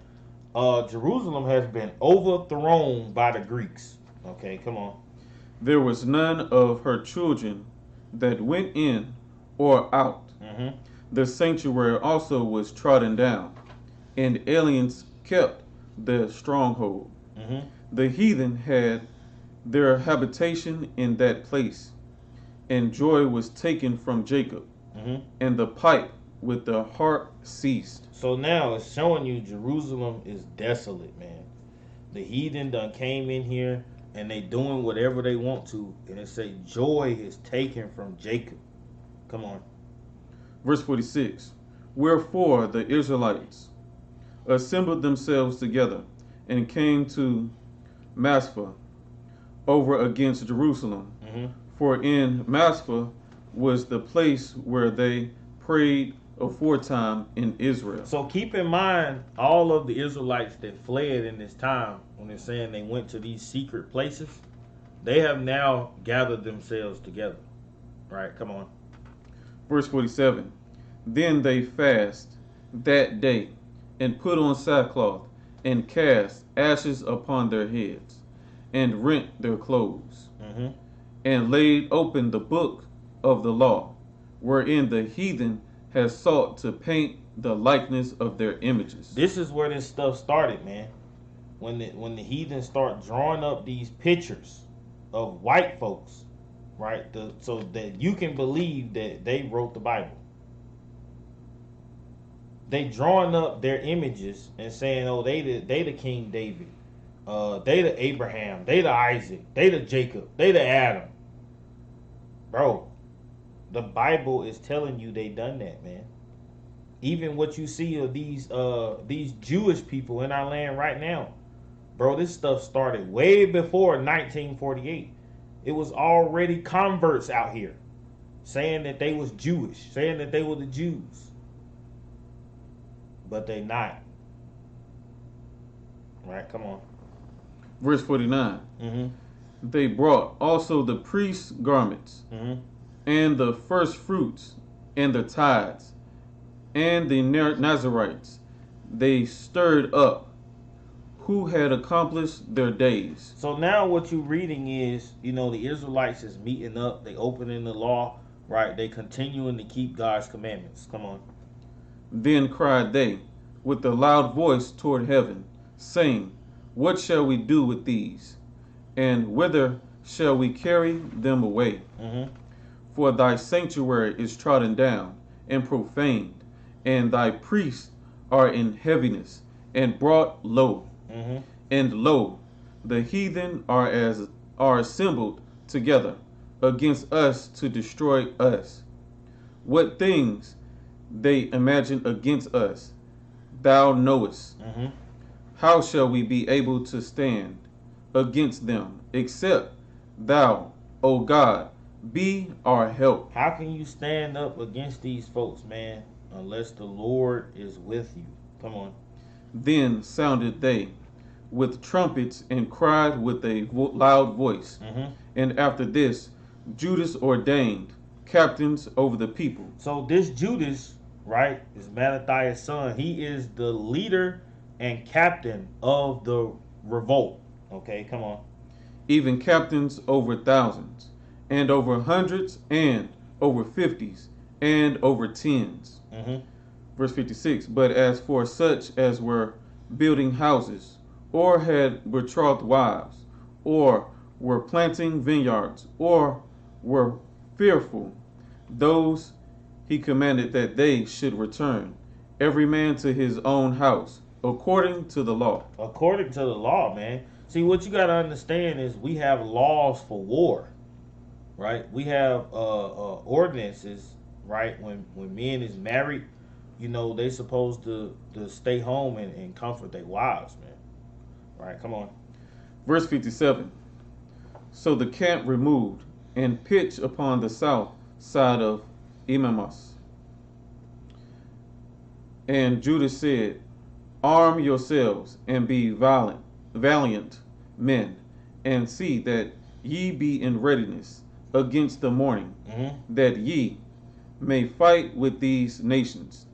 Jerusalem has been overthrown by the Greeks. Okay, come on. There was none of her children that went in or out. The sanctuary also was trodden down, and aliens kept the stronghold. The heathen had their habitation in that place, and joy was taken from Jacob, and the pipe with the harp ceased. So now it's showing you Jerusalem is desolate, man. The heathen done came in here and they doing whatever they want to, and it say joy is taken from Jacob. Come on. Verse 46. Wherefore the Israelites assembled themselves together and came to Maspha over against Jerusalem. For in Maspha was the place where they prayed aforetime in Israel. So keep in mind all of the Israelites that fled in this time, when they're saying they went to these secret places, they have now gathered themselves together. Right, come on. Verse 47. Then they fast that day and put on sackcloth and cast ashes upon their heads and rent their clothes. And laid open the book of the law, wherein the heathen has sought to paint the likeness of their images. This is where this stuff started, man. When the heathens start drawing up these pictures of white folks, right? So that you can believe that they wrote the Bible. They drawing up their images and saying, "Oh, they the King David, they the Abraham, they the Isaac, they the Jacob, they the Adam." Bro, the Bible is telling you they done that, man. Even what you see of these Jewish people in our land right now, bro, this stuff started way before 1948. It was already converts out here saying that they was Jewish, saying that they were the Jews. But they not. Right, come on. Verse 49. Mm-hmm. They brought also the priest's garments, Mm-hmm. and the first fruits, and the tithes, and the Nazarites. They stirred up, who had accomplished their days. So now what you're reading is, the Israelites is meeting up, they opening the law, right? They continuing to keep God's commandments. Come on. Then cried they with a loud voice toward heaven, saying, What shall we do with these? And whither shall we carry them away? Mm-hmm. For thy sanctuary is trodden down and profaned, and thy priests are in heaviness and brought low. Mm-hmm. And lo, the heathen are assembled together against us to destroy us. What things they imagine against us, thou knowest. Mm-hmm. How shall we be able to stand against them, except thou, O God, be our help? How can you stand up against these folks, man, unless the Lord is with you? Come on. Then sounded they with trumpets and cried with a loud voice. Mm-hmm. And after this, Judas ordained captains over the people. So this Judas, right, is Mattathias' son. He is the leader and captain of the revolt. Okay, come on. Even captains over thousands, and over hundreds, and over fifties, and over tens. Mm-hmm. Verse 56, but as for such as were building houses, or had betrothed wives, or were planting vineyards, or were fearful, those he commanded that they should return, every man to his own house, according to the law. According to the law, man. See, what you got to understand is we have laws for war, right? We have ordinances, right? When men is married, they supposed to stay home and comfort their wives, man. Right, come on. Verse 57, so the camp removed and pitched upon the south side of Emmaus. And Judas said, Arm yourselves and be valiant men, and see that ye be in readiness against the morning, that ye may fight with these nations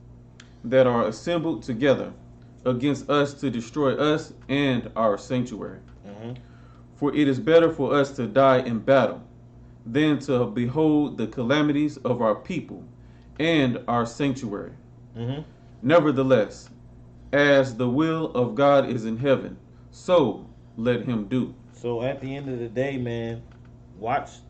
that are assembled together against us to destroy us and our sanctuary. Mm-hmm. For it is better for us to die in battle than to behold the calamities of our people and our sanctuary. Mm-hmm. Nevertheless, as the will of God is in heaven, so let him do. So at the end of the day, man, watch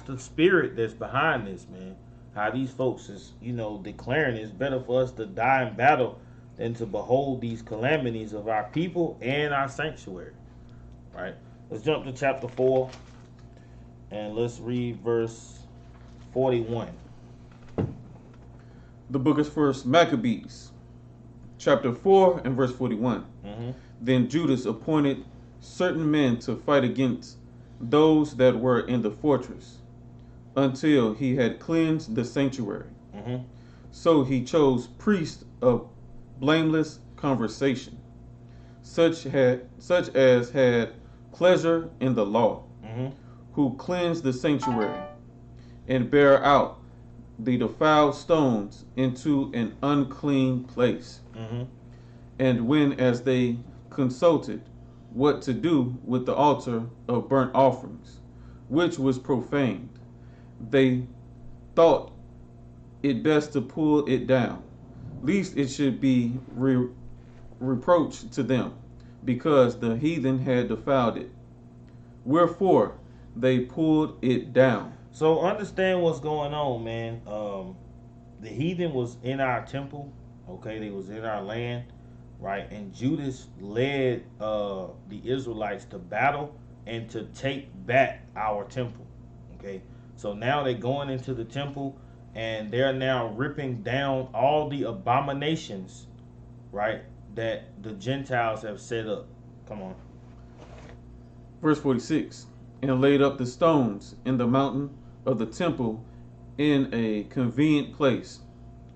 the spirit that's behind this, man. How these folks is, declaring it's better for us to die in battle than to behold these calamities of our people and our sanctuary. Right? Let's jump to chapter 4 and let's read verse 41. The book is First Maccabees, chapter 4 and verse 41. Mm-hmm. Then Judas appointed certain men to fight against those that were in the fortress, until he had cleansed the sanctuary. Mm-hmm. So he chose priests of blameless conversation, such as had pleasure in the law, Mm-hmm. who cleansed the sanctuary, and bear out the defiled stones into an unclean place. Mm-hmm. And when, as they consulted what to do with the altar of burnt offerings, which was profaned, they thought it best to pull it down, lest it should be reproach to them, because the heathen had defiled it. Wherefore they pulled it down. So understand what's going on, man. The heathen was in our temple, okay? They was in our land, right? And Judas led the Israelites to battle and to take back our temple, okay? So now they're going into the temple and they're now ripping down all the abominations, right, that the Gentiles have set up. Come on. Verse 46. And laid up the stones in the mountain of the temple in a convenient place,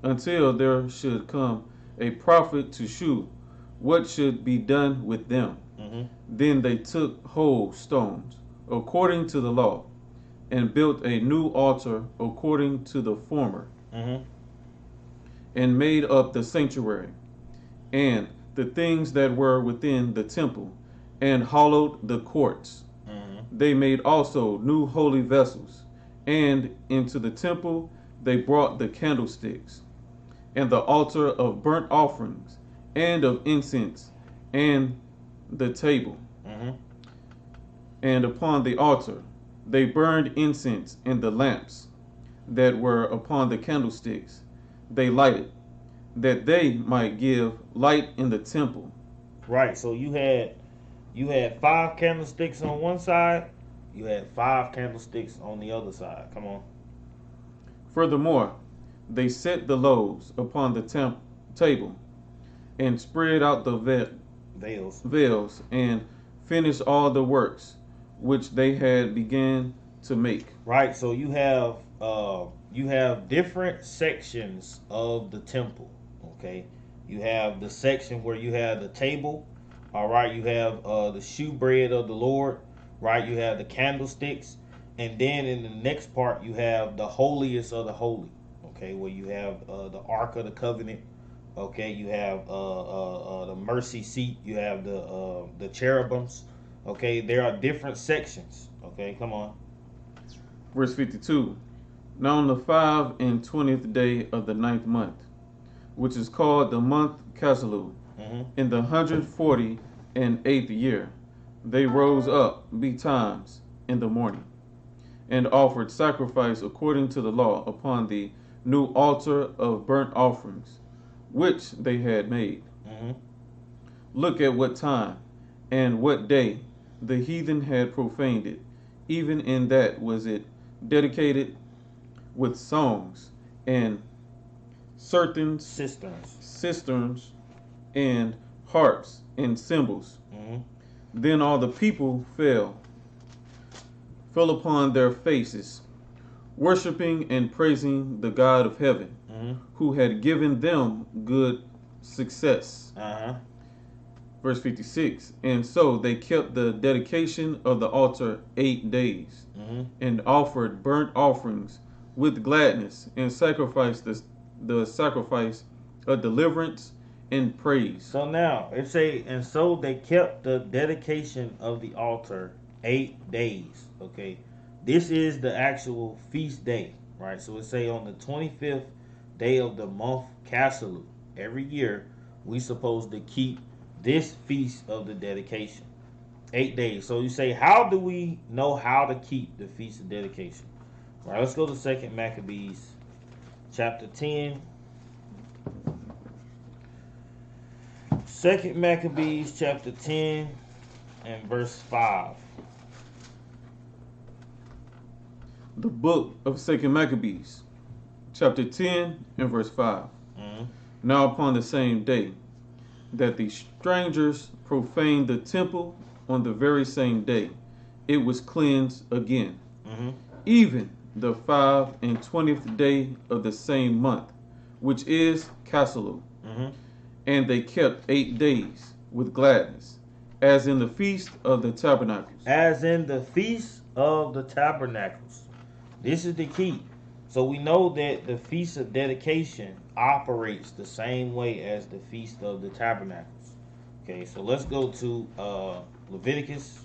until there should come a prophet to shew what should be done with them. Then they took whole stones, according to the law, and built a new altar according to the former, and made up the sanctuary, and the things that were within the temple, and hollowed the courts. They made also new holy vessels, and into the temple they brought the candlesticks, and the altar of burnt offerings, and of incense, and the table. And upon the altar they burned incense, and the lamps that were upon the candlesticks they lighted, that they might give light in the temple. Right. So you had 5 candlesticks on one side, you had 5 candlesticks on the other side. Come on. Furthermore, they set the loaves upon the table, and spread out the veils, and finished all the works which they had began to make. Right. So you have different sections of the temple. Okay. You have the section where you have the table. All right. You have the shewbread of the Lord. Right. You have the candlesticks, and then in the next part you have the holiest of the holy. Okay, where you have the Ark of the Covenant. Okay, you have the mercy seat. You have the cherubims. Okay, there are different sections. Okay, come on. Verse 52. Now on the 25th day of the 9th month, which is called the month Casleu, in the 148th year, they rose up betimes in the morning, and offered sacrifice according to the law upon the new altar of burnt offerings, which they had made. Look at what time and what day the heathen had profaned it. Even in that was it dedicated with songs and certain cisterns and harps and cymbals. Then all the people fell upon their faces, worshiping and praising the God of heaven, who had given them good success. Verse 56. And so they kept the dedication of the altar 8 days, and offered burnt offerings with gladness, and sacrificed the sacrifice of deliverance and praise. So now it say, and so they kept the dedication of the altar 8 days. Okay, this is the actual feast day, right? So it say on the 25th day of the month Casleu, every year we supposed to keep this feast of the dedication 8 days. So you say, how do we know how to keep the feast of dedication? All right, let's go to 2 Maccabees chapter 10. 2 Maccabees chapter 10 and verse 5. The book of 2 Maccabees chapter 10 and verse 5. Now upon the same day that the strangers profaned the temple, on the very same day it was cleansed again, even the 25th day of the same month, which is Casleu. And they kept 8 days with gladness, as in the feast of the tabernacles. As in the feast of the tabernacles. This is the key. So we know that the feast of dedication operates the same way as the feast of the tabernacles. Okay, so let's go to Leviticus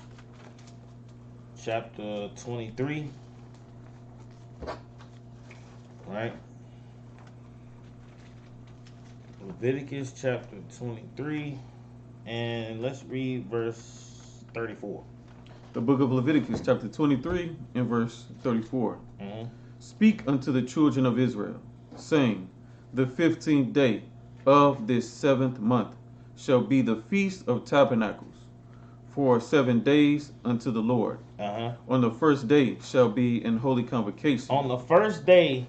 chapter 23. right? Leviticus chapter 23, and let's read verse 34. The book of Leviticus, chapter 23, and verse 34. Mm-hmm. Speak unto the children of Israel, saying, the 15th day of this 7th month shall be the feast of tabernacles, for 7 days unto the Lord. On the first day shall be an holy convocation. On the first day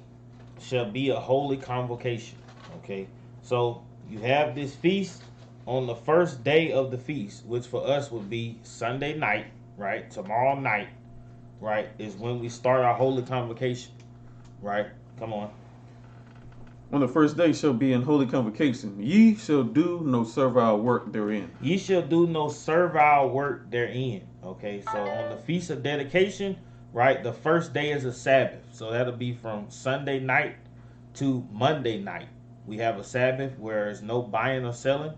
shall be a holy convocation. Okay, so you have this feast on the first day of the feast, which for us would be Sunday night, right? Tomorrow night, right, is when we start our holy convocation, right? Come on. On the first day shall be an holy convocation. Ye shall do no servile work therein. Ye shall do no servile work therein. Okay, so on the Feast of Dedication, right, the first day is a Sabbath. So that'll be from Sunday night to Monday night. We have a Sabbath where there's no buying or selling,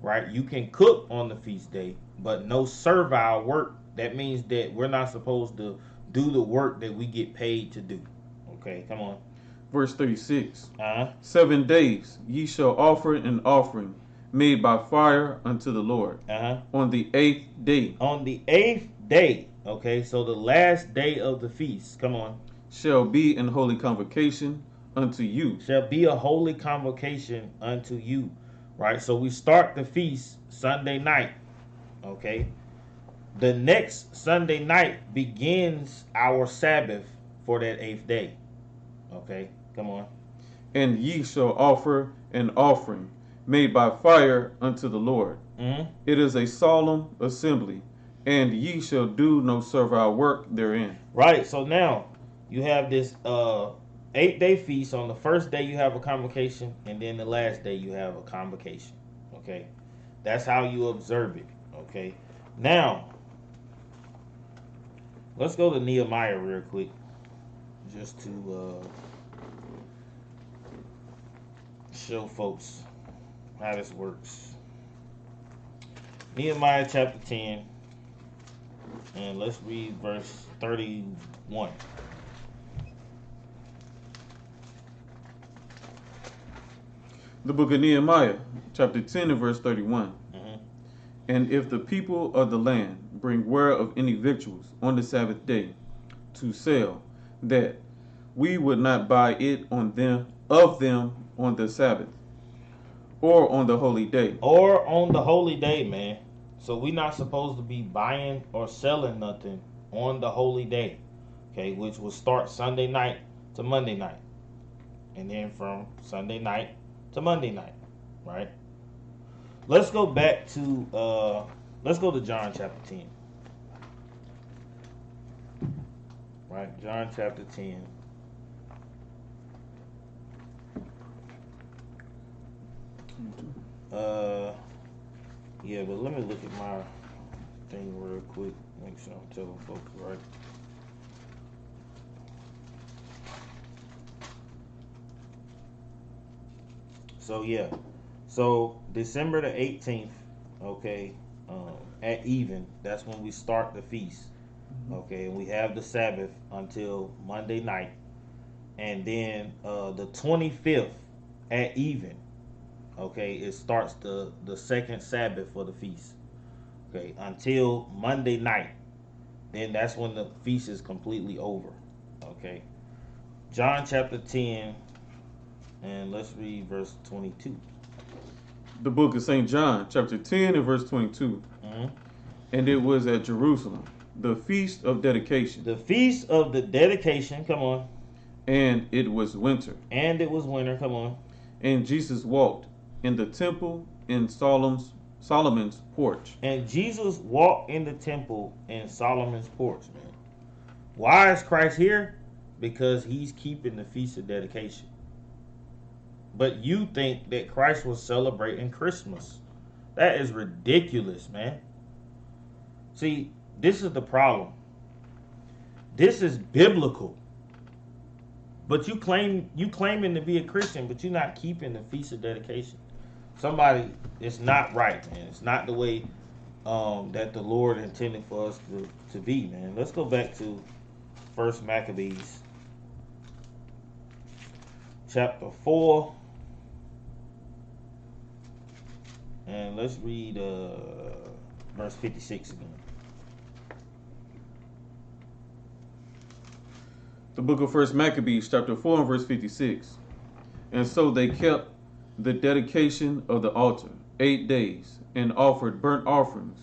right? You can cook on the feast day, but no servile work. That means that we're not supposed to do the work that we get paid to do. Okay, come on. Verse 36. 7 days ye shall offer an offering made by fire unto the Lord. On the 8th day. On the 8th day. Okay, so the last day of the feast. Come on. Shall be an holy convocation unto you. Shall be a holy convocation unto you. Right, so we start the feast Sunday night. Okay. The next Sunday night begins our Sabbath for that 8th day. Okay, come on. And ye shall offer an offering made by fire unto the Lord. It is a solemn assembly, and ye shall do no servile work therein. Right, so now you have this 8-day feast. On the first day you have a convocation, and then the last day you have a convocation. Okay, that's how you observe it. Okay, now let's go to Nehemiah real quick, just to show folks how this works. Nehemiah chapter 10, and let's read verse 31. The book of Nehemiah, chapter 10 and verse 31. And if the people of the land bring ware of any victuals on the Sabbath day to sell, that we would not buy it on them on the Sabbath, or on the holy day. Or on the holy day, man. So we're not supposed to be buying or selling nothing on the holy day, okay, which will start Sunday night to Monday night, and then from Sunday night to Monday night, right? Let's go back to let's go to John chapter 10. Right, John chapter 10. Yeah, but let me look at my thing real quick. Make sure I'm telling folks right. So yeah, so December the 18th, okay, at even, that's when we start the feast. Okay, and we have the Sabbath until Monday night, and then the 25th at even. Okay, it starts the second Sabbath for the feast. Okay, until Monday night. Then that's when the feast is completely over. Okay. John chapter 10, and let's read verse 22. The book of St. John, chapter 10 and verse 22. And it was at Jerusalem, the feast of dedication. The feast of the dedication, come on. And it was winter. And it was winter, come on. And Jesus walked in the temple in Solomon's porch. And Jesus walked in the temple in Solomon's porch, man. Why is Christ here? Because he's keeping the feast of dedication. But you think that Christ was celebrating Christmas. That is ridiculous, man. See, this is the problem. This is biblical. But you claiming to be a Christian, but you're not keeping the feast of dedication. Somebody, it's not right, man. It's not the way that the Lord intended for us to be, man. Let's go back to 1 Maccabees. chapter 4. And let's read verse 56 again. The book of 1 Maccabees, chapter 4 and verse 56. And so they kept the dedication of the altar 8 days, and offered burnt offerings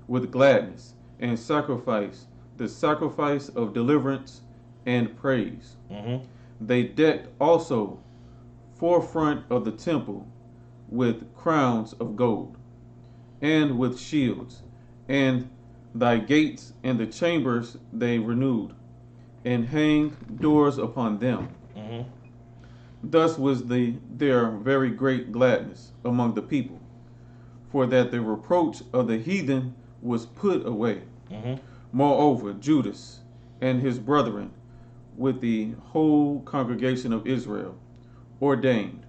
with gladness, and sacrificed the sacrifice of deliverance and praise. They decked also forefront of the temple with crowns of gold, and with shields, and thy gates and the chambers they renewed, and hanged doors upon them. Thus was their very great gladness among the people, for that the reproach of the heathen was put away. Moreover, Judas and his brethren, with the whole congregation of Israel, ordained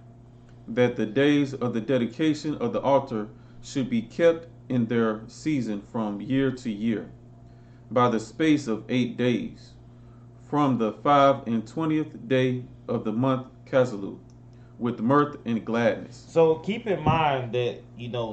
that the days of the dedication of the altar should be kept in their season from year to year, by the space of 8 days, from the 25th day of the month Casleu, with mirth and gladness. So keep in mind that,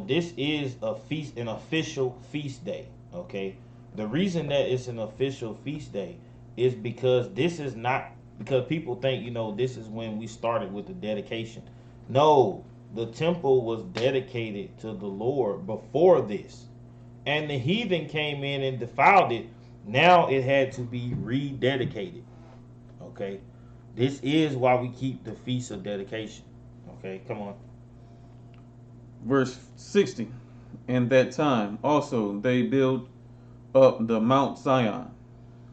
this is a feast, an official feast day, okay? The reason that it's an official feast day is because this is not, because people think, this is when we started with the dedication. No, the temple was dedicated to the Lord before this. And the heathen came in and defiled it. Now it had to be rededicated, okay? This is why we keep the Feast of Dedication. Okay, come on. Verse 60. And that time also they built up the Mount Zion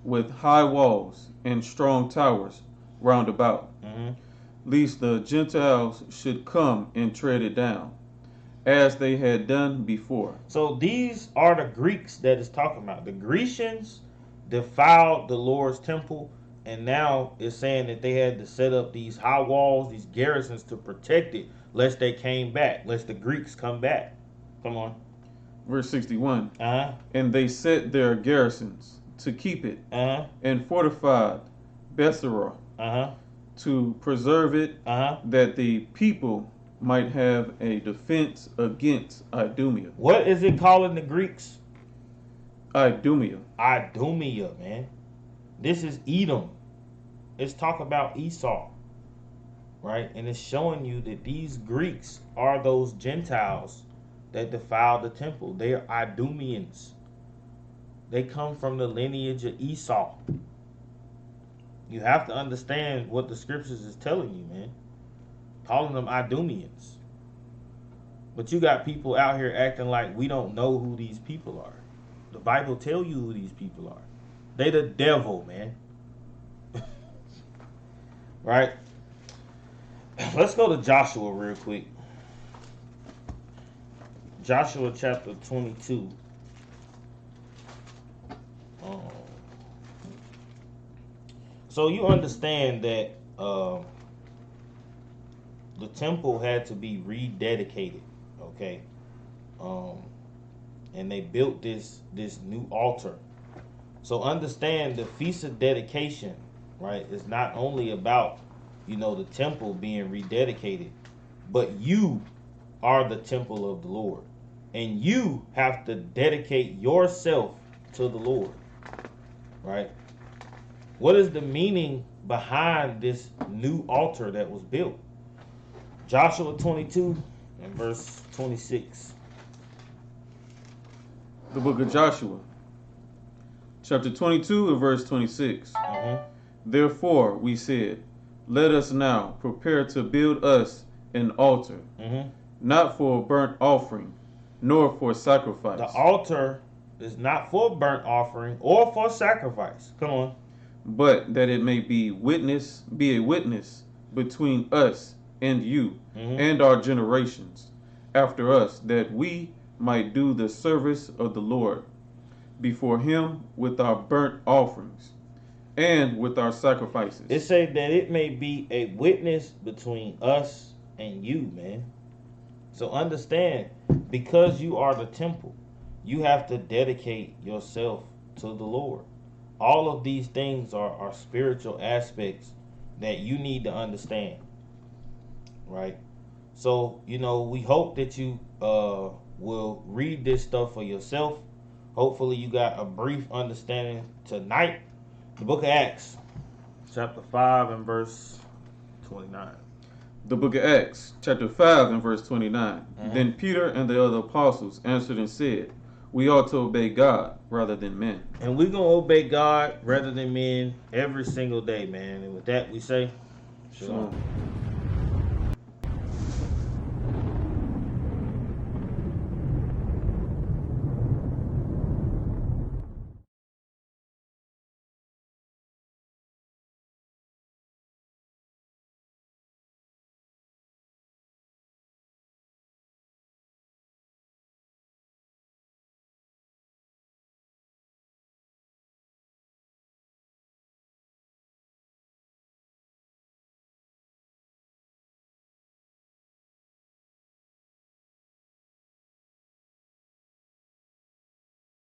with high walls and strong towers round about, lest the Gentiles should come and tread it down, as they had done before. So these are the Greeks that it's talking about. The Grecians defiled the Lord's temple. And now it's saying that they had to set up these high walls, these garrisons to protect it, lest they came back, lest the Greeks come back. Come on. Verse 61. And they set their garrisons to keep it, and fortified Bethsura to preserve it, that the people might have a defense against Idumea. What is it calling the Greeks? Idumea. Idumea, man. This is Edom. It's talking about Esau, right? And it's showing you that these Greeks are those Gentiles that defiled the temple. They are Idumeans. They come from the lineage of Esau. You have to understand what the scriptures is telling you, man. Calling them Idumeans. But you got people out here acting like we don't know who these people are. The Bible tell you who these people are. They the devil, man. Right? Let's go to Joshua real quick. Joshua chapter 22. So you understand that the temple had to be rededicated, okay? And they built this new altar. So understand the Feast of Dedication, right, is not only about, the temple being rededicated, but you are the temple of the Lord. And you have to dedicate yourself to the Lord, right? What is the meaning behind this new altar that was built? Joshua 22 and verse 26. The book of Joshua, chapter 22 and verse 26. Therefore we said, let us now prepare to build us an altar, not for burnt offering, nor for sacrifice. The altar is not for burnt offering or for sacrifice. Come on. But that it may be a witness between us and you and our generations after us, that we might do the service of the Lord before him with our burnt offerings and with our sacrifices. It said that it may be a witness between us and you, man. So understand, because you are the temple, you have to dedicate yourself to the Lord. All of these things are spiritual aspects that you need to understand. right? So, you know, we hope that you will read this stuff for yourself. Hopefully you got a brief understanding tonight. The book of Acts, chapter 5 and verse 29. The book of Acts, chapter 5 and verse 29. Then Peter and the other apostles answered and said, we ought to obey God rather than men. And we're going to obey God rather than men every single day, man. And with that, we say, shalom.